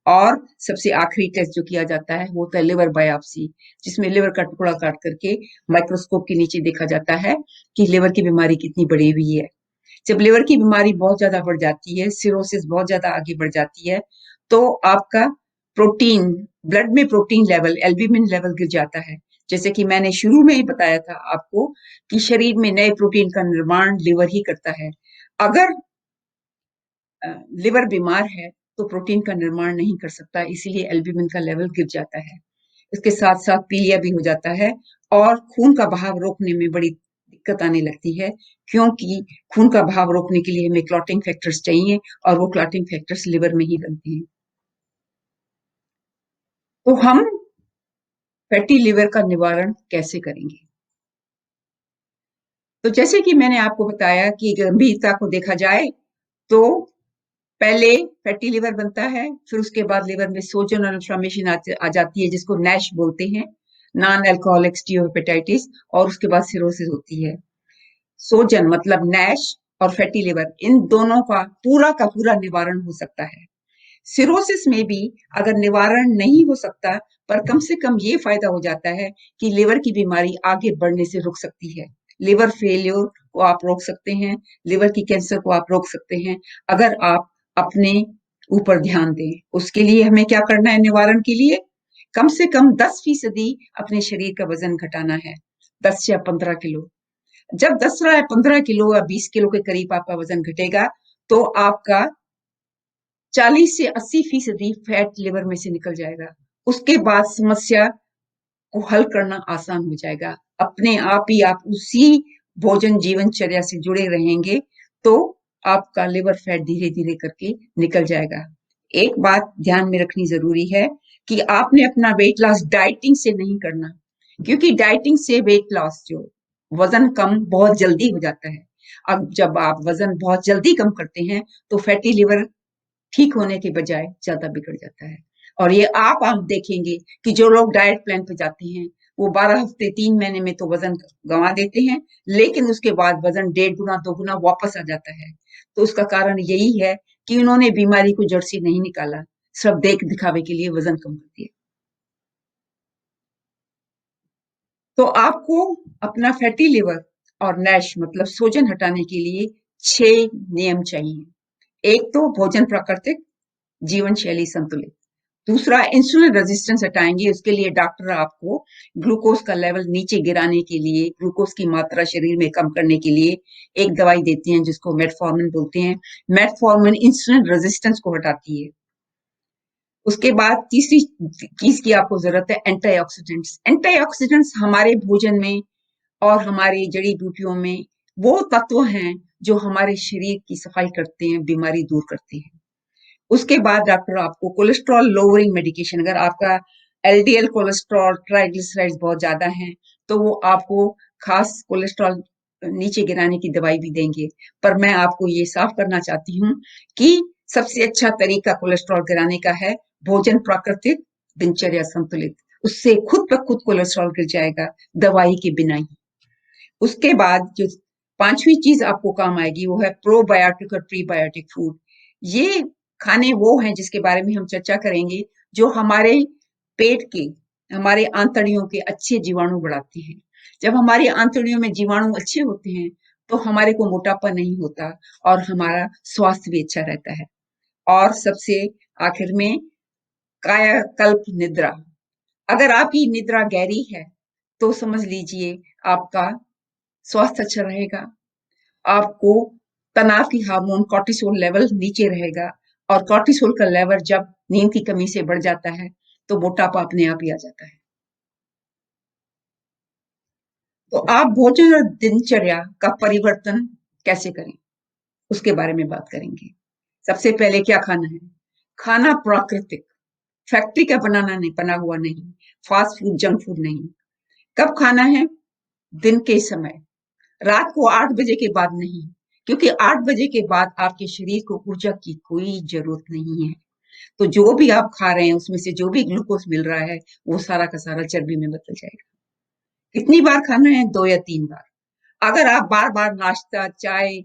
और सबसे आखिरी टेस्ट जो किया जाता है वो होता है लिवर बायोप्सी, जिसमें लिवर का टुकड़ा काट करके माइक्रोस्कोप के नीचे देखा जाता है कि लिवर की बीमारी कितनी बढ़ी हुई है। जब लिवर की बीमारी बहुत ज्यादा बढ़ जाती है, सिरोसिस बहुत ज्यादा आगे बढ़ जाती है, तो आपका प्रोटीन, ब्लड में प्रोटीन लेवल, एल्ब्यूमिन लेवल गिर जाता है। जैसे कि मैंने शुरू में ही बताया था आपको कि शरीर में नए प्रोटीन का निर्माण लिवर ही करता है। अगर लिवर बीमार है तो प्रोटीन का निर्माण नहीं कर सकता, इसीलिए एल्ब्यूमिन का लेवल गिर जाता है। इसके साथ साथ पीलिया भी हो जाता है और खून का बहाव रोकने में बड़ी दिक्कत आने लगती है, क्योंकि खून का बहाव रोकने के लिए हमें क्लॉटिंग फैक्टर्स चाहिए और वो क्लॉटिंग फैक्टर्स लिवर में ही बनते हैं। तो हम फैटी लिवर का निवारण कैसे करेंगे? तो जैसे कि मैंने आपको बताया कि गंभीरता को देखा जाए तो पहले फैटी लिवर बनता है, फिर उसके बाद लिवर में सोजन और इन्फ्लेमेशन आ जाती है जिसको नैश बोलते हैं, नॉन अल्कोहलिक स्टीatohepatitis, और उसके बाद सिरोसिस होती है। सोजन मतलब नैश और फैटी लिवर, इन दोनों का पूरा निवारण हो सकता है। सिरोसिस में भी अगर निवारण नहीं हो सकता पर कम से कम ये फायदा हो जाता है कि लिवर की बीमारी आगे बढ़ने से रुक सकती है। लिवर फेलियर को आप रोक सकते हैं, लिवर की कैंसर को आप रोक सकते हैं अगर आप अपने ऊपर ध्यान दें। उसके लिए हमें क्या करना है? निवारण के लिए कम से कम 10% अपने शरीर का वजन घटाना है। 10 या 15 किलो। जब 10 या 15 किलो या 20 किलो के करीब आपका वजन घटेगा तो आपका 40 से 80% फैट लिवर में से निकल जाएगा। उसके बाद समस्या को हल करना आसान हो जाएगा। अपने आप ही आप उसी भोजन जीवनचर्या से जुड़े रहेंगे तो आपका लिवर फैट धीरे धीरे करके निकल जाएगा। एक बात ध्यान में रखनी जरूरी है कि आपने अपना वेट लॉस डाइटिंग से नहीं करना, क्योंकि डाइटिंग से वेट लॉस जो वजन कम बहुत जल्दी हो जाता है। अब जब आप वजन बहुत जल्दी कम करते हैं तो फैटी लिवर ठीक होने के बजाय ज्यादा बिगड़ जाता है। और ये आप देखेंगे कि जो लोग डाइट प्लान पे जाते हैं वो 12 हफ्ते 3 महीने में तो वजन गंवा देते हैं, लेकिन उसके बाद वजन 1.5 गुना 2 गुना वापस आ जाता है। तो उसका कारण यही है कि उन्होंने बीमारी को जड़ से नहीं निकाला, सिर्फ देख दिखावे के लिए वजन कम कर दिया। तो आपको अपना फैटी लिवर और नैश मतलब सोजन हटाने के लिए 6 नियम चाहिए। एक तो भोजन प्राकृतिक, जीवन शैली संतुलित। दूसरा, इंसुलिन रेजिस्टेंस हटाएंगे, उसके लिए डॉक्टर आपको ग्लूकोज का लेवल नीचे गिराने के लिए, ग्लूकोज की मात्रा शरीर में कम करने के लिए एक दवाई देते हैं जिसको मेटफॉर्मिन बोलते हैं। मेटफॉर्मिन इंसुलिन रेजिस्टेंस को हटाती है। उसके बाद तीसरी चीज की आपको जरूरत है एंटीऑक्सीडेंट्स। एंटीऑक्सीडेंट्स हमारे भोजन में और हमारी जड़ी बूटियों में वो तत्व हैं जो हमारे शरीर की सफाई करते हैं, बीमारी दूर करते हैं। उसके बाद डॉक्टर आपको कोलेस्ट्रॉल लोअरिंग मेडिकेशन, अगर आपका एलडीएल कोलेस्ट्रॉल ट्राइग्लिसराइड्स बहुत ज्यादा है तो वो आपको खास कोलेस्ट्रॉल नीचे गिराने की दवाई भी देंगे। पर मैं आपको ये साफ करना चाहती हूँ कि सबसे अच्छा तरीका कोलेस्ट्रॉल गिराने का है भोजन प्राकृतिक, दिनचर्या संतुलित। उससे खुद ब खुद कोलेस्ट्रॉल गिर जाएगा, दवाई के बिना ही। उसके बाद जो पांचवी चीज आपको काम आएगी वो है प्रोबायोटिक और प्रीबायोटिक फूड। ये खाने वो हैं जिसके बारे में हम चर्चा करेंगे जो हमारे पेट के, हमारे आंतड़ियों के अच्छे जीवाणु बढ़ाते हैं। जब हमारी आंतड़ियों में जीवाणु अच्छे होते हैं तो हमारे को मोटापा नहीं होता और हमारा स्वास्थ्य भी अच्छा रहता है। और सबसे आखिर में कायाकल्प निद्रा। अगर आपकी निद्रा गहरी है तो समझ लीजिए आपका स्वास्थ्य अच्छा रहेगा, आपको तनाव की हार्मोन कॉर्टिसोल लेवल नीचे रहेगा, और कॉर्टिसोल का लेवल जब नींद की कमी से बढ़ जाता है तो मोटापा अपने आप ही आ जाता है। तो आप भोजन और दिनचर्या का परिवर्तन कैसे करें उसके बारे में बात करेंगे। सबसे पहले क्या खाना है? खाना प्राकृतिक, फैक्ट्री का बनाना नहीं, बना हुआ नहीं, फास्ट फूड जंक फूड नहीं। कब खाना है? दिन के समय, रात को 8 बजे के बाद नहीं, क्योंकि 8 बजे के बाद आपके शरीर को ऊर्जा की कोई जरूरत नहीं है। तो जो भी आप खा रहे हैं उसमें से जो भी ग्लूकोज मिल रहा है वो सारा का सारा चर्बी में बदल जाएगा। कितनी बार खाना है? 2 या 3 बार। अगर आप बार बार नाश्ता, चाय,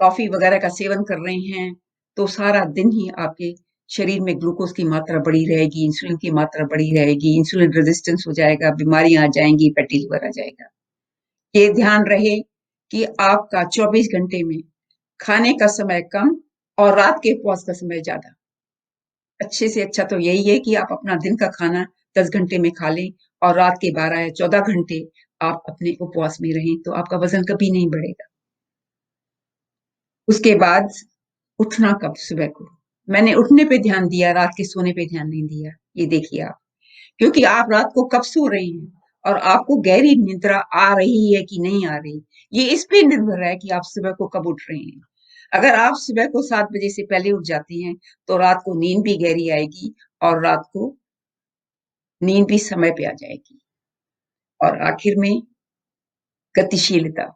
कॉफी वगैरह का सेवन कर रहे हैं तो सारा दिन ही आपके शरीर में ग्लूकोज की मात्रा बढ़ी रहेगी, इंसुलिन की मात्रा बढ़ी रहेगी, इंसुलिन रेजिस्टेंस हो जाएगा, बीमारियां आ जाएंगी, फैटी लिवर आ जाएगा। ये ध्यान रहे कि आपका 24 घंटे में खाने का समय कम और रात के उपवास का समय ज्यादा। अच्छे से अच्छा तो यही है कि आप अपना दिन का खाना 10 घंटे में खा लें और रात के 12 या 14 घंटे आप अपने उपवास में रहें, तो आपका वजन कभी नहीं बढ़ेगा। उसके बाद उठना कब? सुबह को। मैंने उठने पे ध्यान दिया, रात के सोने पे ध्यान नहीं दिया। ये देखिए आप, क्योंकि आप रात को कब सो रहे हैं और आपको गहरी निद्रा आ रही है कि नहीं आ रही, ये इस पे निर्भर है कि आप सुबह को कब उठ रहे हैं। अगर आप सुबह को 7 बजे से पहले उठ जाती हैं तो रात को नींद भी गहरी आएगी और रात को नींद भी समय पे आ जाएगी। और आखिर में गतिशीलता,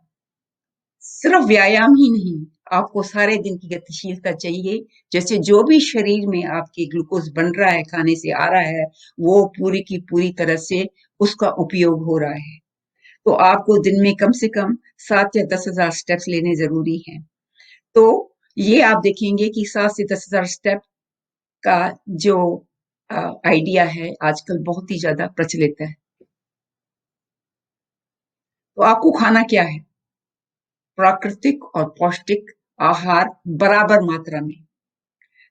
सिर्फ व्यायाम ही नहीं, आपको सारे दिन की गतिशीलता चाहिए। जैसे जो भी शरीर में आपके ग्लूकोज बन रहा है, खाने से आ रहा है, वो पूरी की पूरी तरह से उसका उपयोग हो रहा है। तो आपको दिन में कम से कम 7 या 10,000 स्टेप्स लेने जरूरी हैं। तो ये आप देखेंगे कि 7 से 10,000 स्टेप का जो आइडिया है आजकल बहुत ही ज्यादा प्रचलित है। तो आपको खाना क्या है? प्राकृतिक और पौष्टिक आहार बराबर मात्रा में।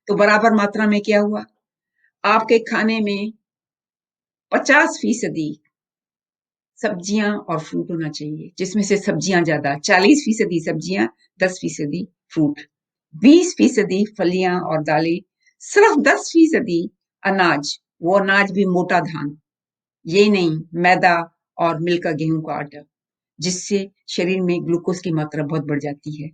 तो बराबर मात्रा में क्या हुआ? आपके खाने में 50% सब्जियां और फ्रूट होना चाहिए, जिसमें से सब्जियां ज्यादा 40% सब्जियां, 10% फ्रूट, 20% फलियां और दालें, सिर्फ 10% अनाज, वो अनाज भी मोटा धान, ये नहीं मैदा और मिल का गेहूं का आटा, जिससे शरीर में ग्लूकोज की मात्रा बहुत बढ़ जाती है।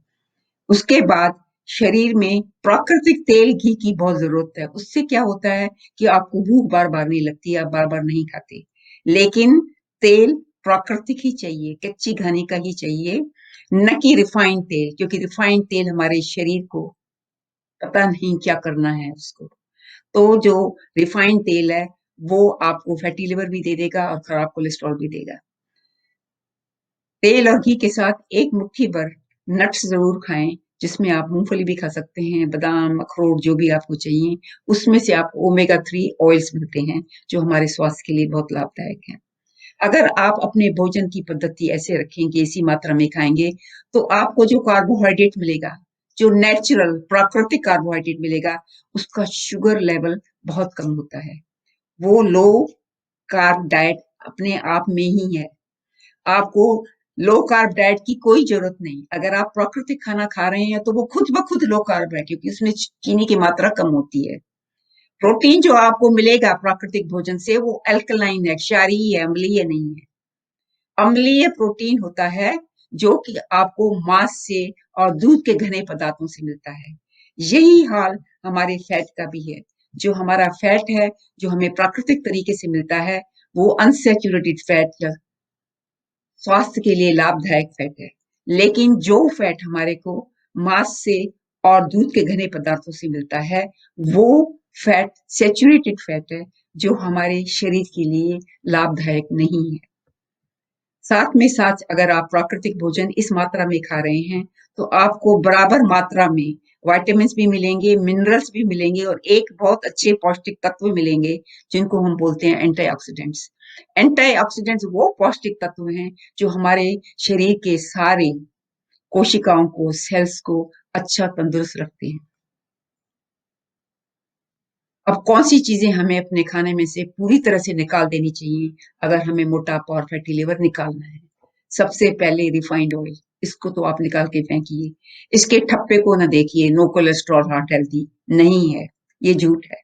उसके बाद शरीर में प्राकृतिक तेल घी की बहुत जरूरत है। उससे क्या होता है कि आपको भूख बार बार नहीं लगती, आप बार बार नहीं खाते। लेकिन तेल प्राकृतिक ही चाहिए, कच्ची घानी का ही चाहिए, न कि रिफाइंड तेल, क्योंकि रिफाइंड तेल हमारे शरीर को पता नहीं क्या करना है उसको। तो जो रिफाइंड तेल है वो आपको फैटी लिवर भी दे देगा और खराब कोलेस्ट्रॉल भी देगा। तेल और घी के साथ एक मुट्ठी भर नट्स जरूर खाएं, जिसमें आप मूंगफली भी खा सकते हैं, बादाम, अखरोट, जो भी आपको चाहिए। उसमें से आपको ओमेगा 3 ऑयल्स मिलते हैं जो हमारे स्वास्थ्य के लिए बहुत लाभदायक हैं। अगर आप अपने भोजन की पद्धति ऐसे रखेंगे, इसी मात्रा में खाएंगे, तो आपको जो कार्बोहाइड्रेट मिलेगा, जो नेचुरल प्राकृतिक कार्बोहाइड्रेट मिलेगा, उसका शुगर लेवल बहुत कम होता है। वो लो कार्ब डाइट अपने आप में ही है। आपको लो कार्ब डाइट की कोई जरूरत नहीं। अगर आप प्राकृतिक खाना खा रहे हैं तो वो खुद ब खुद लो कार्ब है, क्योंकि उसमें चीनी की मात्रा कम होती है। प्रोटीन जो आपको मिलेगा प्राकृतिक भोजन से वो अल्कलाइन है, क्षारीय है, अम्लीय नहीं है। अम्लीय प्रोटीन होता है जो कि आपको मांस से और दूध के घने पदार्थों से मिलता है। यही हाल हमारे फैट का भी है। जो हमारा फैट है, जो हमें प्राकृतिक तरीके से मिलता है, वो अनसैचुरेटेड फैट या स्वास्थ्य के लिए लाभदायक फैट है। लेकिन जो फैट हमारे को मांस से और दूध के घने पदार्थों से मिलता है, वो फैट सैचुरेटेड फैट है, जो हमारे शरीर के लिए लाभदायक नहीं है। साथ में साथ अगर आप प्राकृतिक भोजन इस मात्रा में खा रहे हैं, तो आपको बराबर मात्रा में विटामिन भी मिलेंगे, मिनरल्स भी मिलेंगे और एक बहुत अच्छे पौष्टिक तत्व मिलेंगे, जिनको हम बोलते हैं एंटीऑक्सीडेंट्स। एंटीऑक्सीडेंट्स वो पौष्टिक तत्व हैं जो हमारे शरीर के सारे कोशिकाओं को, सेल्स को अच्छा तंदुरुस्त रखते हैं। अब कौन सी चीजें हमें अपने खाने में से पूरी तरह से निकाल देनी चाहिए अगर हमें मोटापा और फैटी लिवर निकालना है? सबसे पहले रिफाइंड ऑयल, इसको तो आप निकाल के फेंकिए। इसके ठप्पे को ना देखिए, नो कोलेस्ट्रॉल हार्ट हेल्थी, नहीं है, ये झूठ है।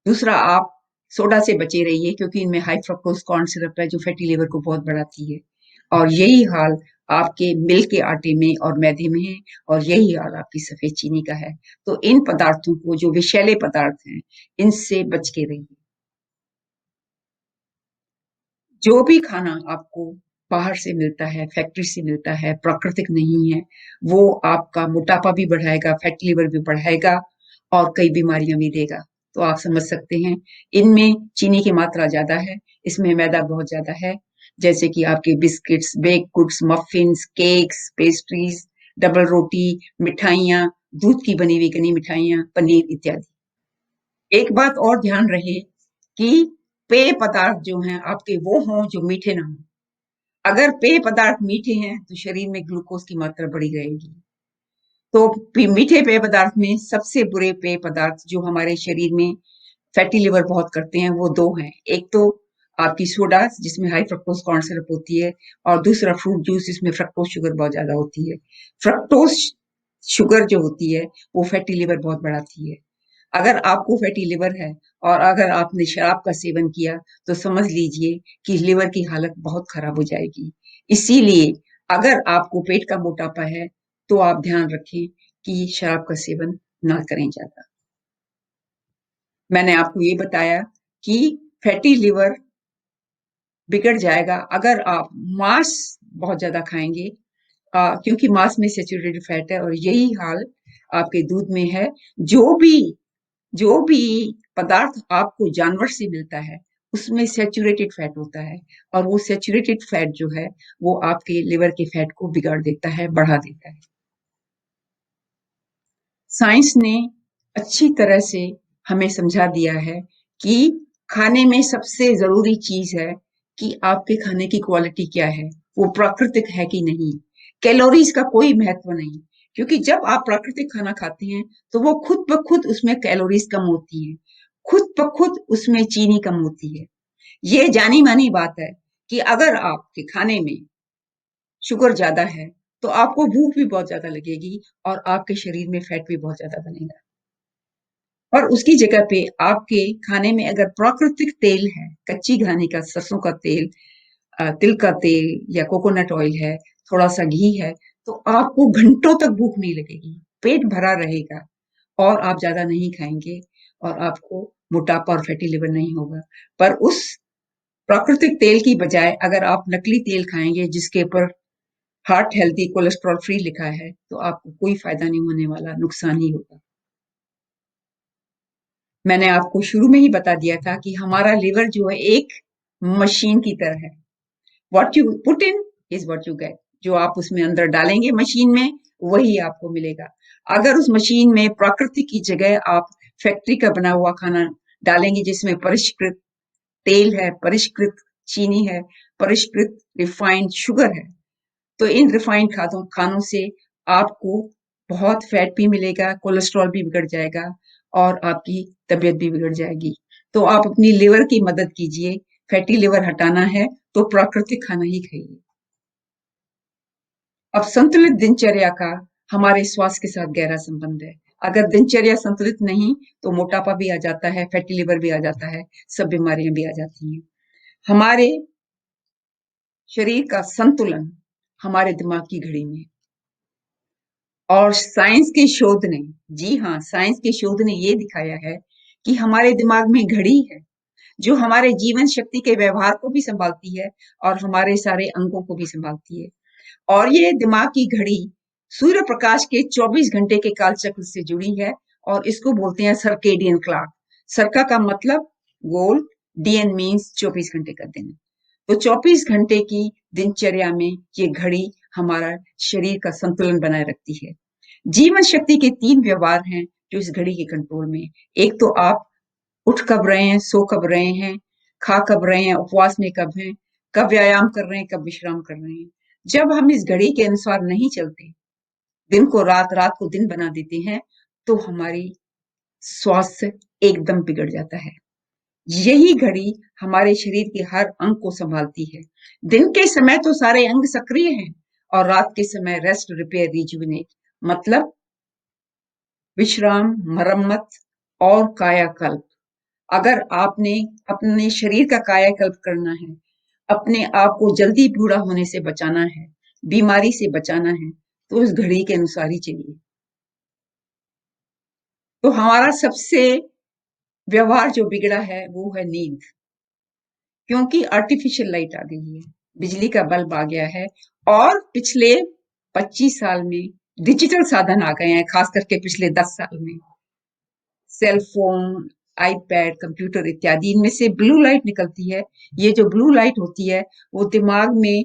दूसरा, आप सोडा से बचे रहिए, क्योंकि इनमें हाई फ्रक्टोज कॉर्न सिरप है जो फैटी लिवर को बहुत बढ़ाती है। और यही हाल आपके मिल के आटे में और मैदे में है, और यही हाल आपकी सफेद चीनी का है। तो इन पदार्थों को, जो विषैले पदार्थ हैं, इनसे बच के रहिए। जो भी खाना आपको बाहर से मिलता है, फैक्ट्री से मिलता है, प्राकृतिक नहीं है, वो आपका मोटापा भी बढ़ाएगा, फैटी लिवर भी बढ़ाएगा और कई बीमारियां भी देगा। तो आप समझ सकते हैं, इनमें चीनी की मात्रा ज्यादा है, इसमें मैदा बहुत ज्यादा है। जैसे कि आपके biscuits, bake goods, muffins, cakes, pastries, double रोटी, मिठाइयाँ, दूध की बनी हुई घनी मिठाइयाँ, पनीर इत्यादि। एक बात और ध्यान रहे कि पेय पदार्थ जो हैं आपके वो हों जो मीठे ना हों। अगर पेय पदार्थ मीठे हैं तो शरीर में ग्लूकोज की मात्रा बढ़ी रहेगी। तो मीठे पेय पदार्थ में सबसे बुरे पेय पदार्थ जो हमारे शरीर में फैटी लिवर बहुत करते हैं, वो दो हैं। एक तो आपकी सोडा, जिसमें हाई फ्रक्टोज कॉर्न सिरप होती है, और दूसरा फ्रूट जूस, जिसमें फ्रक्टोज शुगर बहुत ज्यादा होती है। फ्रक्टोज शुगर जो होती है वो फैटी लिवर बहुत बढ़ाती है। अगर आपको फैटी लिवर है और अगर आपने शराब का सेवन किया, तो समझ लीजिए कि लिवर की हालत बहुत खराब हो जाएगी। इसीलिए अगर आपको पेट का मोटापा है, तो आप ध्यान रखें कि शराब का सेवन ना करें ज्यादा। मैंने आपको ये बताया कि फैटी लिवर बिगड़ जाएगा अगर आप मांस बहुत ज्यादा खाएंगे, क्योंकि मांस में सैचुरेटेड फैट है, और यही हाल आपके दूध में है। जो भी जो भी पदार्थ आपको जानवर से मिलता है, उसमें सैचुरेटेड फैट होता है, और वो सैचुरेटेड फैट जो है वो आपके लिवर के फैट को बिगाड़ देता है, बढ़ा देता है। साइंस ने अच्छी तरह से हमें समझा दिया है कि खाने में सबसे जरूरी चीज है कि आपके खाने की क्वालिटी क्या है, वो प्राकृतिक है कि नहीं। कैलोरीज का कोई महत्व नहीं, क्योंकि जब आप प्राकृतिक खाना खाते हैं तो वो खुद ब खुद उसमें कैलोरीज कम होती है, खुद ब खुद उसमें चीनी कम होती है। ये जानी मानी बात है। कि अगर आपके खाने में शुगर ज्यादा है तो आपको भूख भी बहुत ज्यादा लगेगी और आपके शरीर में फैट भी बहुत ज्यादा बनेगा। और उसकी जगह पे आपके खाने में अगर प्राकृतिक तेल है, कच्ची घानी का सरसों का तेल, तिल का तेल या कोकोनट ऑयल है, थोड़ा सा घी है, तो आपको घंटों तक भूख नहीं लगेगी, पेट भरा रहेगा और आप ज्यादा नहीं खाएंगे और आपको मोटापा और फैटी लिवर नहीं होगा। पर उस प्राकृतिक तेल की बजाय अगर आप नकली तेल खाएंगे जिसके ऊपर हार्ट हेल्दी कोलेस्ट्रॉल फ्री लिखा है, तो आपको कोई फायदा नहीं होने वाला, नुकसान ही होगा। मैंने आपको शुरू में ही बता दिया था कि हमारा लिवर जो है एक मशीन की तरह है। What you put in is what you get. जो आप उसमें अंदर डालेंगे मशीन में, वही आपको मिलेगा। अगर उस मशीन में प्रकृति की जगह आप फैक्ट्री का बना हुआ खाना डालेंगे जिसमें परिष्कृत तेल है, परिष्कृत चीनी है, परिष्कृत रिफाइंड शुगर है, तो इन रिफाइंड खानों से आपको बहुत फैट भी मिलेगा, कोलेस्ट्रॉल भी बिगड़ जाएगा और आपकी तबीयत भी बिगड़ जाएगी। तो आप अपनी लिवर की मदद कीजिए। फैटी लिवर हटाना है तो प्राकृतिक खाना ही खाइए। अब संतुलित दिनचर्या का हमारे स्वास्थ्य के साथ गहरा संबंध है। अगर दिनचर्या संतुलित नहीं तो मोटापा भी आ जाता है, फैटी लिवर भी आ जाता है, सब बीमारियां भी आ जाती हैं। हमारे शरीर का संतुलन हमारे दिमाग की घड़ी में, और साइंस के शोध ने, जी हाँ, साइंस के शोध ने ये दिखाया है कि हमारे दिमाग में घड़ी है जो हमारे जीवन शक्ति के व्यवहार को भी संभालती है और हमारे सारे अंगों को भी संभालती है। और ये दिमाग की घड़ी सूर्य प्रकाश के 24 घंटे के काल चक्र से जुड़ी है और इसको बोलते हैं सर्केडियन क्लॉक। सर्का का मतलब गोल, डीएन मीन्स 24 घंटे का दिन। तो 24 घंटे की दिनचर्या में ये घड़ी हमारा शरीर का संतुलन बनाए रखती है। जीवन शक्ति के 3 व्यवहार हैं जो इस घड़ी के कंट्रोल में। एक तो आप उठ कब रहे हैं, सो कब रहे हैं, खा कब रहे हैं, उपवास में कब हैं, कब व्यायाम कर रहे हैं, कब विश्राम कर रहे हैं। जब हम इस घड़ी के अनुसार नहीं चलते, दिन को रात, रात को दिन बना देते हैं, तो हमारी स्वास्थ्य एकदम बिगड़ जाता है। यही घड़ी हमारे शरीर के हर अंग को संभालती है। दिन के समय तो सारे अंग सक्रिय हैं और रात के समय रेस्ट, रिपेयर, रिजुविनेट, मतलब विश्राम, मरम्मत और कायाकल्प। अगर आपने अपने शरीर का कायाकल्प करना है, अपने आप को जल्दी बूढ़ा होने से बचाना है, बीमारी से बचाना है, तो उस घड़ी के अनुसार ही चलिए। तो हमारा सबसे व्यवहार जो बिगड़ा है वो है नींद, क्योंकि आर्टिफिशियल लाइट आ गई है, बिजली का बल्ब आ गया है और पिछले 25 साल में डिजिटल साधन आ गए हैं, खास करके पिछले 10 साल में सेल फोन, आईपैड, कंप्यूटर इत्यादि, इनमें से ब्लू लाइट निकलती है। ये जो ब्लू लाइट होती है वो दिमाग में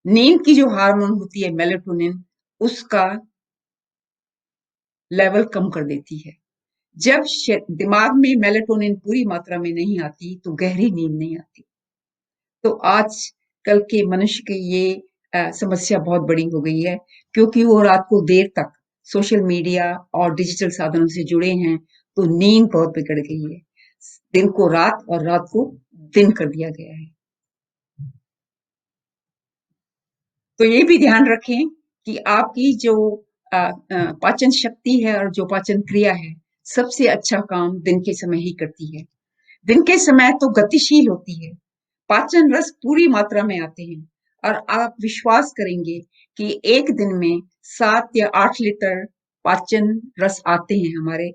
नींद की जो हार्मोन होती है मेलेटोनिन, उसका लेवल कम कर देती है। जब दिमाग में मेलेटोनिन पूरी मात्रा में नहीं आती तो गहरी नींद नहीं आती। तो आज कल के मनुष्य की ये समस्या बहुत बड़ी हो गई है, क्योंकि वो रात को देर तक सोशल मीडिया और डिजिटल साधनों से जुड़े हैं, तो नींद बहुत बिगड़ गई है। दिन को रात और रात को दिन कर दिया गया है। तो ये भी ध्यान रखें कि आपकी जो पाचन शक्ति है और जो पाचन क्रिया है, सबसे अच्छा काम दिन के समय ही करती है। दिन के समय तो गतिशील होती है, पाचन रस पूरी मात्रा में आते हैं और आप विश्वास करेंगे कि एक दिन में 7 या 8 लीटर पाचन रस आते हैं हमारे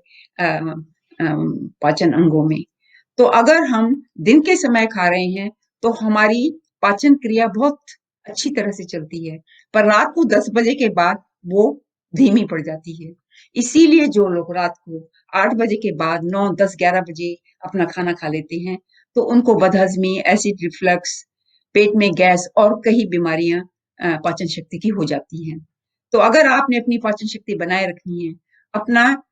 पाचन अंगों में। तो अगर हम दिन के समय खा रहे हैं तो हमारी पाचन क्रिया बहुत अच्छी तरह से चलती है, पर रात को 10 बजे के बाद वो धीमी पड़ जाती है। इसीलिए जो लोग रात को 8 बजे के बाद 9, 10, 11 बजे अपना खाना खा लेते हैं, तो उनको बदहजमी, एसिड रिफ्लक्स, पेट में गैस और कई बीमारियां पाचन शक्ति की हो जाती हैं। तो अगर आपने अपनी पाचन शक्ति बनाए रखनी है, अपना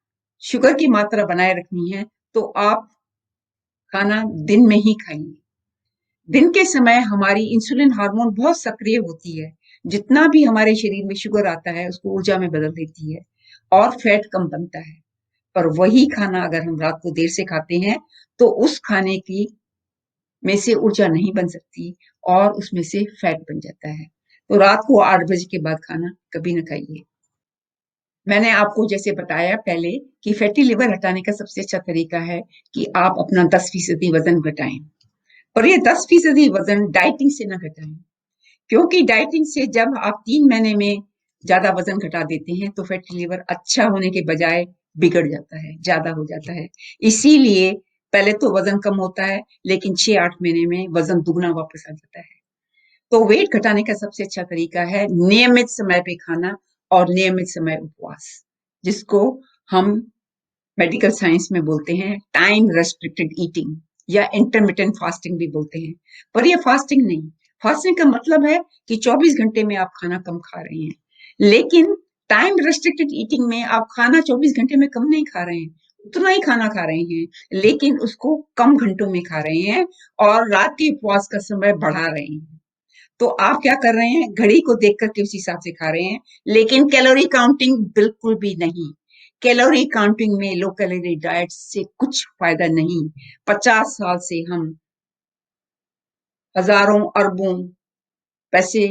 शुगर की मात्रा बनाए रखनी है, तो आप खाना दिन में ही खाइए। दिन के समय हमारी इंसुलिन हार्मोन बहुत सक्रिय होती है, जितना भी हमारे शरीर में शुगर आता है उसको ऊर्जा में बदल देती है और फैट कम बनता है। पर वही खाना अगर हम रात को देर से खाते हैं तो उस खाने की में से ऊर्जा नहीं बन सकती और उसमें से फैट बन जाता है। तो रात को 8 बजे के बाद खाना कभी ना खाइए। मैंने आपको जैसे बताया पहले कि फैटी लिवर हटाने का सबसे अच्छा तरीका है कि आप अपना 10% वजन घटाएं। और ये 10% वजन डाइटिंग से ना घटाएं, क्योंकि डाइटिंग से जब आप 3 महीने में ज्यादा वजन घटा देते हैं तो फैटी लिवर अच्छा होने के बजाय बिगड़ जाता है, ज्यादा हो जाता है। इसीलिए पहले तो वजन कम होता है, लेकिन 6-8 महीने में वजन दुगना वापस आ जाता है। तो वेट घटाने का सबसे अच्छा तरीका है नियमित समय पे खाना और नियमित समय उपवास, जिसको हम मेडिकल साइंस में बोलते हैं टाइम रेस्ट्रिक्टेड ईटिंग या इंटरमिटेंट फास्टिंग भी बोलते हैं। पर ये फास्टिंग नहीं, फास्टिंग का मतलब है कि 24 घंटे में आप खाना कम खा रहे हैं, लेकिन टाइम रेस्ट्रिक्टेड ईटिंग में आप खाना 24 घंटे में कम नहीं खा रहे हैं, उतना ही खाना खा रहे हैं, लेकिन उसको कम घंटों में खा रहे हैं और रात के उपवास का समय बढ़ा रहे हैं। तो आप क्या कर रहे हैं, घड़ी को देख करके उस हिसाब से खा रहे हैं, लेकिन कैलोरी काउंटिंग बिल्कुल भी नहीं। कैलोरी काउंटिंग में लो कैलोरी डाइट से कुछ फायदा नहीं। 50 साल से हम हजारों अरबों पैसे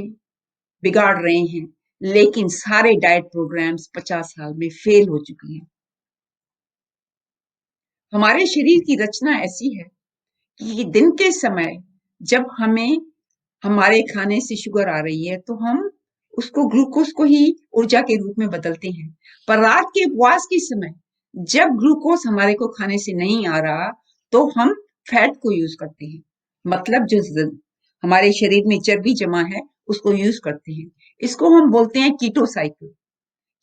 बिगाड़ रहे हैं, लेकिन सारे डाइट प्रोग्राम्स 50 साल में फेल हो चुके हैं। हमारे शरीर की रचना ऐसी है कि दिन के समय जब हमें हमारे खाने से शुगर आ रही है तो हम उसको ग्लूकोज को ही ऊर्जा के रूप में बदलते हैं। पर रात के उपवास के समय जब ग्लूकोज हमारे को खाने से नहीं आ रहा तो हम फैट को यूज करते हैं, मतलब जो हमारे शरीर में चर्बी जमा है उसको यूज करते हैं। इसको हम बोलते हैं कीटो साइकिल।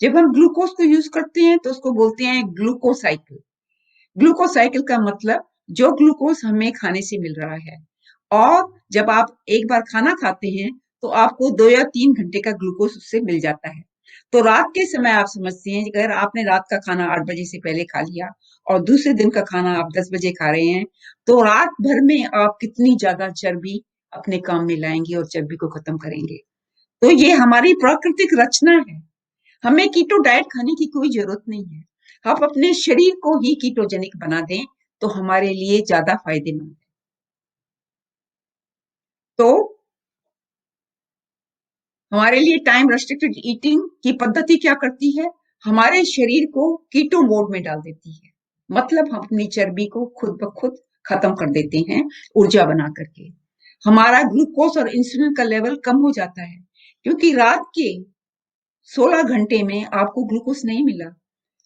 जब हम ग्लूकोज को यूज करते हैं तो उसको बोलते हैं ग्लूकोसाइकिल। ग्लूकोसाइकिल का मतलब जो ग्लूकोज हमें खाने से मिल रहा है, और जब आप एक बार खाना खाते हैं तो आपको 2 या 3 घंटे का ग्लूकोज उससे मिल जाता है। तो रात के समय आप समझते हैं कि अगर आपने रात का खाना 8 बजे से पहले खा लिया और दूसरे दिन का खाना आप 10 बजे खा रहे हैं, तो रात भर में आप कितनी ज्यादा चर्बी अपने काम में लाएंगे और चर्बी को खत्म करेंगे। तो ये हमारी प्राकृतिक रचना है। हमें कीटो डाइट खाने की कोई जरूरत नहीं है। आप अपने शरीर को ही कीटोजेनिक बना दें तो हमारे लिए ज्यादा फायदेमंद है। तो हमारे लिए टाइम रेस्ट्रिक्टेड ईटिंग की पद्धति क्या करती है, हमारे शरीर को कीटो मोड में डाल देती है। मतलब हम अपनी चर्बी को खुद ब खुद खत्म कर देते हैं ऊर्जा बना करके। हमारा ग्लूकोज और इंसुलिन का लेवल कम हो जाता है, क्योंकि रात के 16 घंटे में आपको ग्लूकोज नहीं मिला।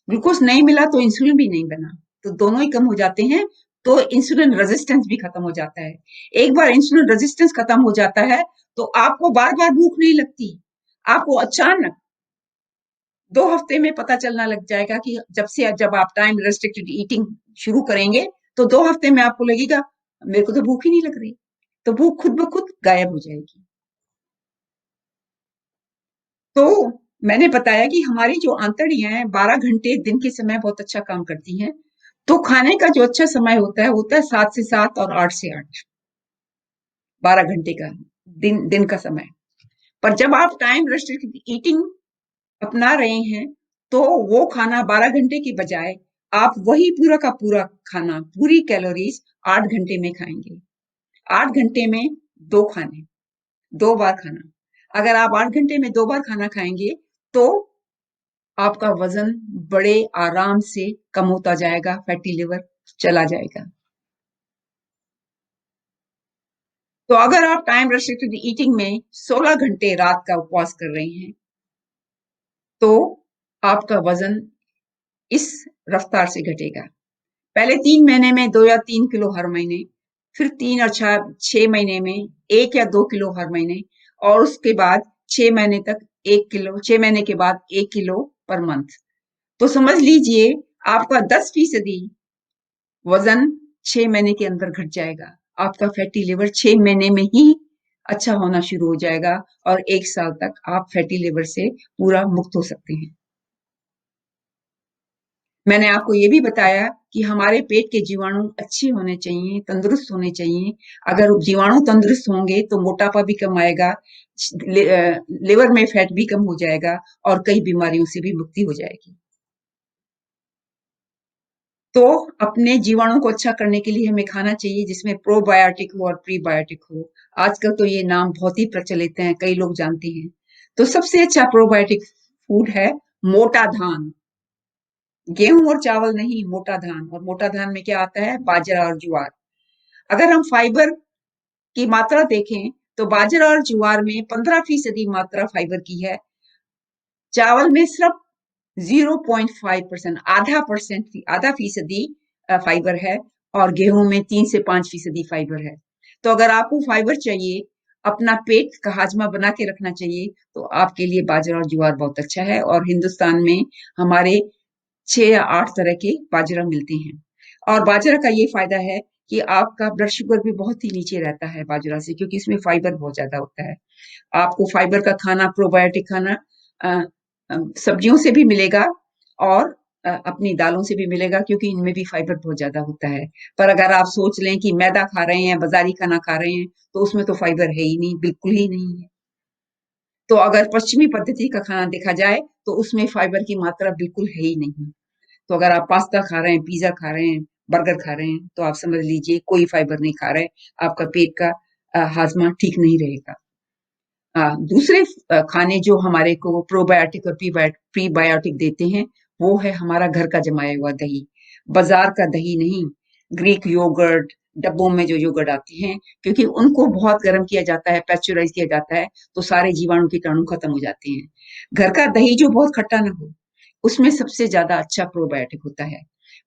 ग्लूकोज नहीं मिला तो इंसुलिन भी नहीं बना, तो दोनों ही कम हो जाते हैं। तो इंसुलिन रेजिस्टेंस भी खत्म हो जाता है। एक बार इंसुलिन रेजिस्टेंस खत्म हो जाता है तो आपको बार बार भूख नहीं लगती। आपको अचानक 2 हफ्ते में पता चलना लग जाएगा कि जब आप टाइम रेस्ट्रिक्टेड ईटिंग शुरू करेंगे तो 2 हफ्ते में आपको लगेगा मेरे को तो भूख ही नहीं लग रही। तो भूख खुद ब खुद गायब हो जाएगी। तो मैंने बताया कि हमारी जो आंतड़ियां हैं 12 घंटे दिन के समय बहुत अच्छा काम करती हैं। तो खाने का जो अच्छा समय होता है 7 से 7 और 8 से 8, 12 घंटे का दिन का समय। पर जब आप टाइम रेस्ट्रिक्टेड ईटिंग अपना रहे हैं तो वो खाना 12 घंटे की बजाय आप वही पूरा का पूरा खाना, पूरी कैलोरीज 8 घंटे में खाएंगे। 8 घंटे में 2 खाने, 2 बार खाना। अगर आप 8 घंटे में 2 बार खाना खाएंगे तो आपका वजन बड़े आराम से कम होता जाएगा, फैटी लिवर चला जाएगा। तो अगर आप टाइम रेस्ट्रिक्टेड ईटिंग में 16 घंटे रात का उपवास कर रहे हैं तो आपका वजन इस रफ्तार से घटेगा। पहले 3 महीने में 2 या 3 किलो हर महीने, फिर 3 और 6 महीने में 1 या 2 किलो हर महीने, और उसके बाद 6 महीने तक 1 किलो, 6 महीने के बाद 1 किलो पर मंथ। तो समझ लीजिए आपका 10% वजन 6 महीने के अंदर घट जाएगा। आपका फैटी लिवर 6 महीने में ही अच्छा होना शुरू हो जाएगा और 1 साल तक आप फैटी लिवर से पूरा मुक्त हो सकते हैं। मैंने आपको ये भी बताया कि हमारे पेट के जीवाणु अच्छे होने चाहिए, तंदुरुस्त होने चाहिए। अगर जीवाणु तंदुरुस्त होंगे तो मोटापा भी कम आएगा, लिवर में फैट भी कम हो जाएगा और कई बीमारियों से भी मुक्ति हो जाएगी। तो अपने जीवाणु को अच्छा करने के लिए हमें खाना चाहिए जिसमें प्रोबायोटिक हो और प्रीबायोटिक हो। आजकल तो ये नाम बहुत ही प्रचलित हैं, कई लोग जानते हैं। तो सबसे अच्छा प्रोबायोटिक फूड है मोटा धान। गेहूं और चावल नहीं, मोटा धान। और मोटा धान में क्या आता है? बाजरा और ज्वार। अगर हम फाइबर की मात्रा देखें तो बाजरा और ज्वार में 15% मात्रा फाइबर की है, चावल में सिर्फ 0.5%, आधा फीसदी फाइबर है, और गेहूं में 3 से 5% फाइबर है। तो अगर आपको फाइबर चाहिए, अपना पेट का हाजमा बना के रखना चाहिए, तो आपके लिए बाजरा और ज्वार बहुत अच्छा है। और हिंदुस्तान में हमारे 6 या 8 तरह के बाजरा मिलते हैं। और बाजरा का ये फायदा है कि आपका ब्लड शुगर भी बहुत ही नीचे रहता है बाजरा से, क्योंकि इसमें फाइबर बहुत ज्यादा होता है। आपको फाइबर का खाना, प्रोबायोटिक खाना सब्जियों से भी मिलेगा और अपनी दालों से भी मिलेगा, क्योंकि इनमें भी फाइबर बहुत ज्यादा होता है। पर अगर आप सोच लें कि मैदा खा रहे हैं, बाजारी खाना खा रहे हैं, तो उसमें तो फाइबर है ही नहीं, बिल्कुल ही नहीं है। तो अगर पश्चिमी पद्धति का खाना देखा जाए तो उसमें फाइबर की मात्रा बिल्कुल है ही नहीं। तो अगर आप पास्ता खा रहे हैं, पिज्जा खा रहे हैं, बर्गर खा रहे हैं, तो आप समझ लीजिए कोई फाइबर नहीं खा रहे, आपका पेट का हाजमा ठीक नहीं रहेगा। दूसरे खाने जो हमारे को प्रोबायोटिक और प्रीबायोटिक देते हैं, वो है हमारा घर का जमाया हुआ दही। बाजार का दही नहीं, ग्रीक योगर्ट, डब्बों में जो योगर्ट आते हैं, क्योंकि उनको बहुत गर्म किया जाता है, पैस्चराइज किया जाता है, तो सारे जीवाणु कीटाणु खत्म हो जाते हैं। घर का दही जो बहुत खट्टा ना हो, उसमें सबसे ज्यादा अच्छा प्रोबायोटिक होता है।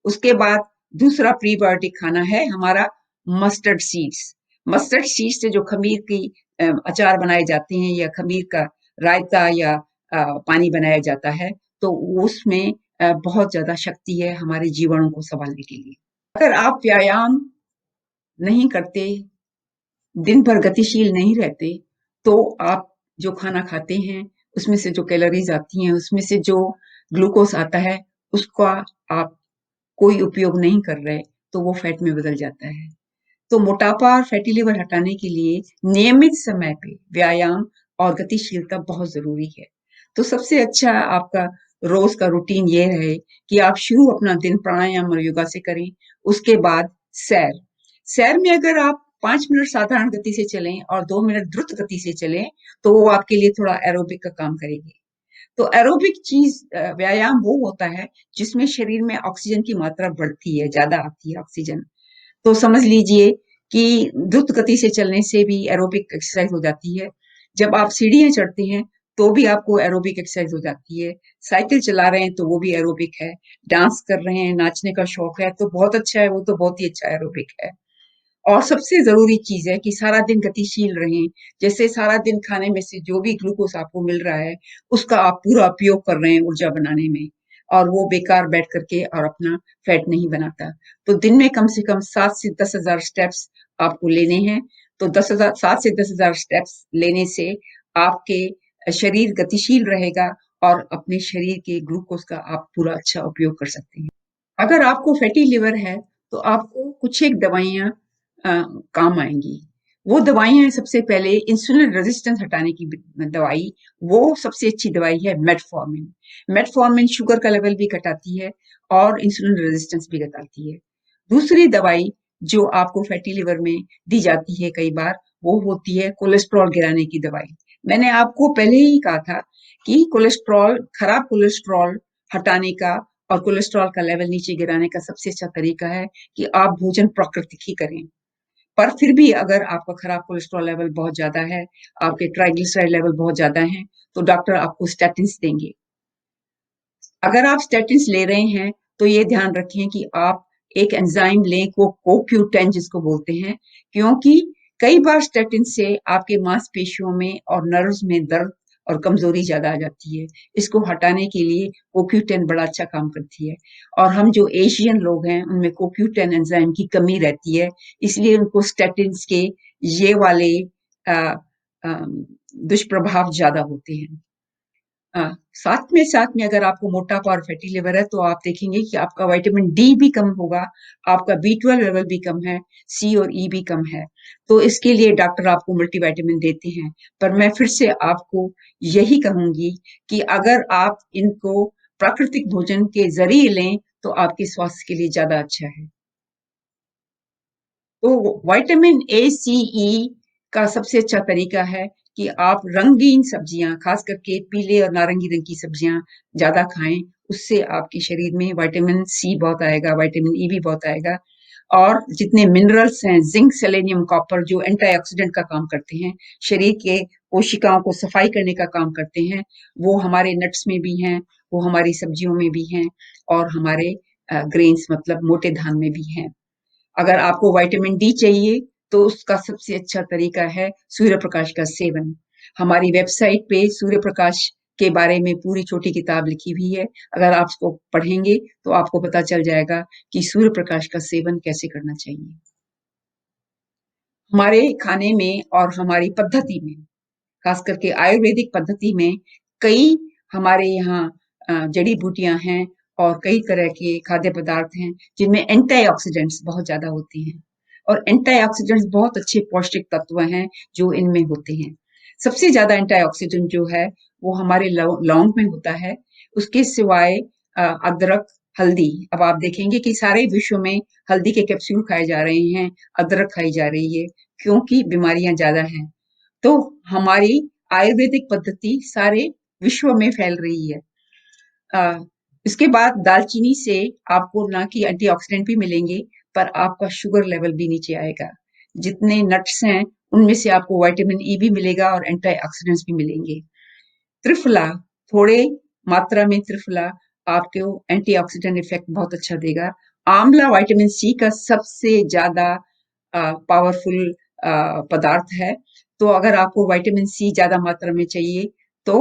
उसके बाद दूसरा प्रीबायोटिक खाना है हमारा मस्टर्ड सीड्स। मस्टर्ड सीड्स से जो खमीर की अचार बनाए जाते हैं, या खमीर का रायता, या पानी बनाया जाता है, तो उसमें बहुत ज्यादा शक्ति है हमारे जीवाणु को संभालने के लिए। अगर आप व्यायाम नहीं करते, दिन भर गतिशील नहीं रहते, तो आप जो खाना खाते हैं, उसमें से जो कैलोरीज आती हैं, उसमें से जो ग्लूकोज आता है, उसका आप कोई उपयोग नहीं कर रहे, तो वो फैट में बदल जाता है। तो मोटापा और फैटी लिवर हटाने के लिए नियमित समय पे व्यायाम और गतिशीलता बहुत जरूरी है। तो सबसे अच्छा आपका रोज का रूटीन ये रहे कि आप शुरू अपना दिन प्राणायाम और योगा से करें। उसके बाद सैर। सैर में अगर आप 5 मिनट साधारण गति से चलें और 2 मिनट द्रुत गति से चलें, तो वो आपके लिए थोड़ा एरोबिक का काम करेगी। तो एरोबिक चीज व्यायाम वो होता है जिसमें शरीर में ऑक्सीजन की मात्रा बढ़ती है, ज्यादा आती है ऑक्सीजन। तो समझ लीजिए कि द्रुत गति से चलने से भी एरोबिक एक्सरसाइज हो जाती है। जब आप सीढ़ियां चढ़ते हैं तो भी आपको एरोबिक एक्सरसाइज हो जाती है। साइकिल चला रहे हैं तो वो भी एरोबिक है। डांस कर रहे हैं, नाचने का शौक है, तो बहुत अच्छा है, वो तो बहुत ही अच्छा एरोबिक है। और सबसे जरूरी चीज है कि सारा दिन गतिशील रहें। जैसे सारा दिन खाने में से जो भी ग्लूकोज आपको मिल रहा है, उसका आप पूरा उपयोग कर रहे हैं ऊर्जा बनाने में, और वो बेकार बैठ करके और अपना फैट नहीं बनाता। तो दिन में कम से कम 7 से 10 हजार स्टेप्स आपको लेने हैं। तो 10 हजार, 7 से 10 हजार स्टेप्स लेने से आपके शरीर गतिशील रहेगा, और अपने शरीर के ग्लूकोज का आप पूरा अच्छा उपयोग कर सकते हैं। अगर आपको फैटी लिवर है, तो आपको कुछ एक दवाइयाँ अ, काम आएँगी। वो दवाइयाँ हैं, सबसे पहले इंसुलिन रेजिस्टेंस हटाने की दवाई, वो सबसे अच्छी दवाई है मेटफॉर्मिन। मेटफॉर्मिन शुगर का लेवल भी घटाती है और इंसुलिन रेजिस्टेंस भी घटाती है। दूसरी दवाई जो आपको फैटी लिवर में दी जाती है कई बार, वो होती है कोलेस्ट्रॉल गिराने की दवाई। मैंने आपको पहले ही कहा था कि कोलेस्ट्रॉल, खराब कोलेस्ट्रॉल हटाने का और कोलेस्ट्रॉल का लेवल नीचे गिराने का सबसे अच्छा तरीका है कि आप भोजन प्राकृतिक ही करें। पर फिर भी अगर आपका खराब कोलेस्ट्रॉल लेवल बहुत ज्यादा है, आपके ट्राइग्लिसराइड लेवल बहुत ज्यादा है, तो डॉक्टर आपको स्टैटिन्स देंगे। अगर आप स्टैटिन्स ले रहे हैं, तो ये ध्यान रखें कि आप एक एंजाइम लें, को CoQ10 जिसको बोलते हैं, क्योंकि कई बार स्टैटिन से आपके मांसपेशियों में और नर्व्स में दर्द और कमजोरी ज्यादा आ जाती है। इसको हटाने के लिए CoQ10 बड़ा अच्छा काम करती है। और हम जो एशियन लोग हैं, उनमें CoQ10 एंजाइम की कमी रहती है, इसलिए उनको स्टैटिन्स के ये वाले अ, अ, दुष्प्रभाव ज्यादा होते हैं। साथ में अगर आपको मोटापा और फैटी लिवर है, तो आप देखेंगे कि आपका विटामिन डी भी कम होगा, आपका B12 लेवल भी कम है, सी और ई भी कम है। तो इसके लिए डॉक्टर आपको मल्टीविटामिन देते हैं। पर मैं फिर से आपको यही कहूंगी कि अगर आप इनको प्राकृतिक भोजन के जरिए लें, तो आपके स्वास्थ्य के लिए ज्यादा अच्छा है। तो विटामिन ए सी ई का सबसे अच्छा तरीका है कि आप रंगीन सब्जियां, खास करके पीले और नारंगी रंग की सब्जियां ज्यादा खाएं। उससे आपके शरीर में विटामिन सी बहुत आएगा, विटामिन ई भी बहुत आएगा। और जितने मिनरल्स हैं, जिंक, सेलेनियम, कॉपर, जो एंटीऑक्सीडेंट का काम करते हैं, शरीर के कोशिकाओं को सफाई करने का काम करते हैं, वो हमारे नट्स में भी हैं, वो हमारी सब्जियों में भी हैं, और हमारे ग्रेन्स मतलब मोटे धान में भी हैं। अगर आपको विटामिन डी चाहिए तो उसका सबसे अच्छा तरीका है सूर्य प्रकाश का सेवन। हमारी वेबसाइट पे सूर्य प्रकाश के बारे में पूरी छोटी किताब लिखी हुई है। अगर आप उसको पढ़ेंगे तो आपको पता चल जाएगा कि सूर्य प्रकाश का सेवन कैसे करना चाहिए। हमारे खाने में और हमारी पद्धति में, खास करके आयुर्वेदिक पद्धति में, कई हमारे यहाँ जड़ी बूटियां हैं और कई तरह के खाद्य पदार्थ हैं जिनमें एंटीऑक्सीडेंट्स बहुत ज्यादा होती हैं। और एंटीऑक्सीडेंट्स बहुत अच्छे पौष्टिक तत्व हैं जो इनमें होते हैं। सबसे ज्यादा एंटीऑक्सीडेंट जो है वो हमारे लौंग में होता है। उसके सिवाय अदरक, हल्दी। अब आप देखेंगे कि सारे विश्व में हल्दी के कैप्सूल खाए जा रहे हैं, अदरक खाई जा रही है, क्योंकि बीमारियां ज्यादा हैं। तो हमारी आयुर्वेदिक पद्धति सारे विश्व में फैल रही है। अ, इसके बाद दालचीनी से आपको ना कि एंटीऑक्सीडेंट भी मिलेंगे, पर आपका शुगर लेवल भी नीचे आएगा। जितने नट्स हैं उनमें से आपको विटामिन ई भी मिलेगा और एंटीऑक्सीडेंट्स भी मिलेंगे। त्रिफला, थोड़े मात्रा में त्रिफला आपको एंटीऑक्सीडेंट इफेक्ट बहुत अच्छा देगा। आंवला विटामिन सी का सबसे ज्यादा पावरफुल पदार्थ है। तो अगर आपको विटामिन सी ज्यादा मात्रा में चाहिए तो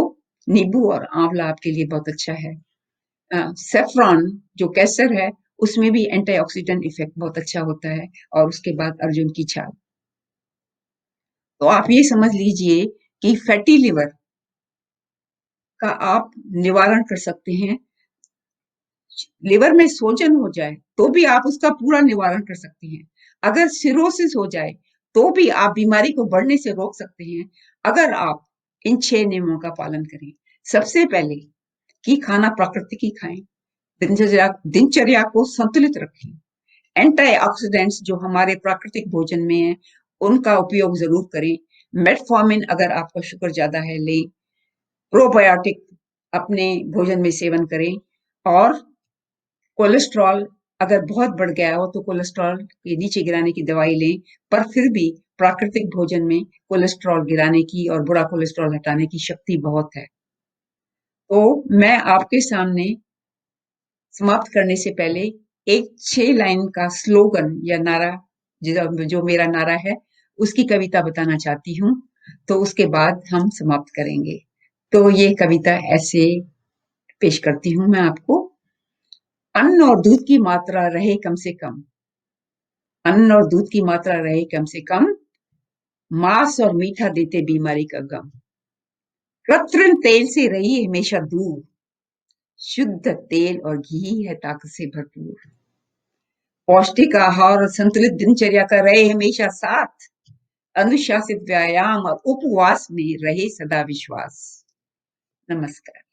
नींबू और आंवला आपके लिए बहुत अच्छा है। सेफ्रॉन जो केसर है उसमें भी एंटीऑक्सीडेंट इफेक्ट बहुत अच्छा होता है। और उसके बाद अर्जुन की छाल। तो आप ये समझ लीजिए कि फैटी लिवर का आप निवारण कर सकते हैं। लिवर में सोजन हो जाए तो भी आप उसका पूरा निवारण कर सकते हैं। अगर सिरोसिस हो जाए तो भी आप बीमारी को बढ़ने से रोक सकते हैं, अगर आप इन 6 नियमों का पालन करें। सबसे पहले कि खाना प्राकृतिक ही खाएं, दिनचर्या को संतुलित रखें, एंटीऑक्सीडेंट्स जो हमारे प्राकृतिक भोजन में है उनका उपयोग जरूर करें। मेटफॉर्मिन अगर आपका शुगर ज्यादा है लें, प्रोबायोटिक अपने भोजन में सेवन करें, और कोलेस्ट्रॉल अगर बहुत बढ़ गया हो तो कोलेस्ट्रॉल के नीचे गिराने की दवाई लें। पर फिर भी प्राकृतिक भोजन में कोलेस्ट्रॉल गिराने की और बुरा कोलेस्ट्रॉल हटाने की शक्ति बहुत है। तो मैं आपके सामने समाप्त करने से पहले एक 6 लाइन का स्लोगन या नारा, जो मेरा नारा है, उसकी कविता बताना चाहती हूँ। तो उसके बाद हम समाप्त करेंगे। तो ये कविता ऐसे पेश करती हूँ मैं आपको। अन्न और दूध की मात्रा रहे कम से कम, अन्न और दूध की मात्रा रहे कम से कम, मांस और मीठा देते बीमारी का गम। कृत्रिम तेल से रही हमेशा दूर, शुद्ध तेल और घी है ताकत से भरपूर। पौष्टिक आहार और संतुलित दिनचर्या का रहे हमेशा साथ, अनुशासित व्यायाम और उपवास में रहे सदा विश्वास। नमस्कार।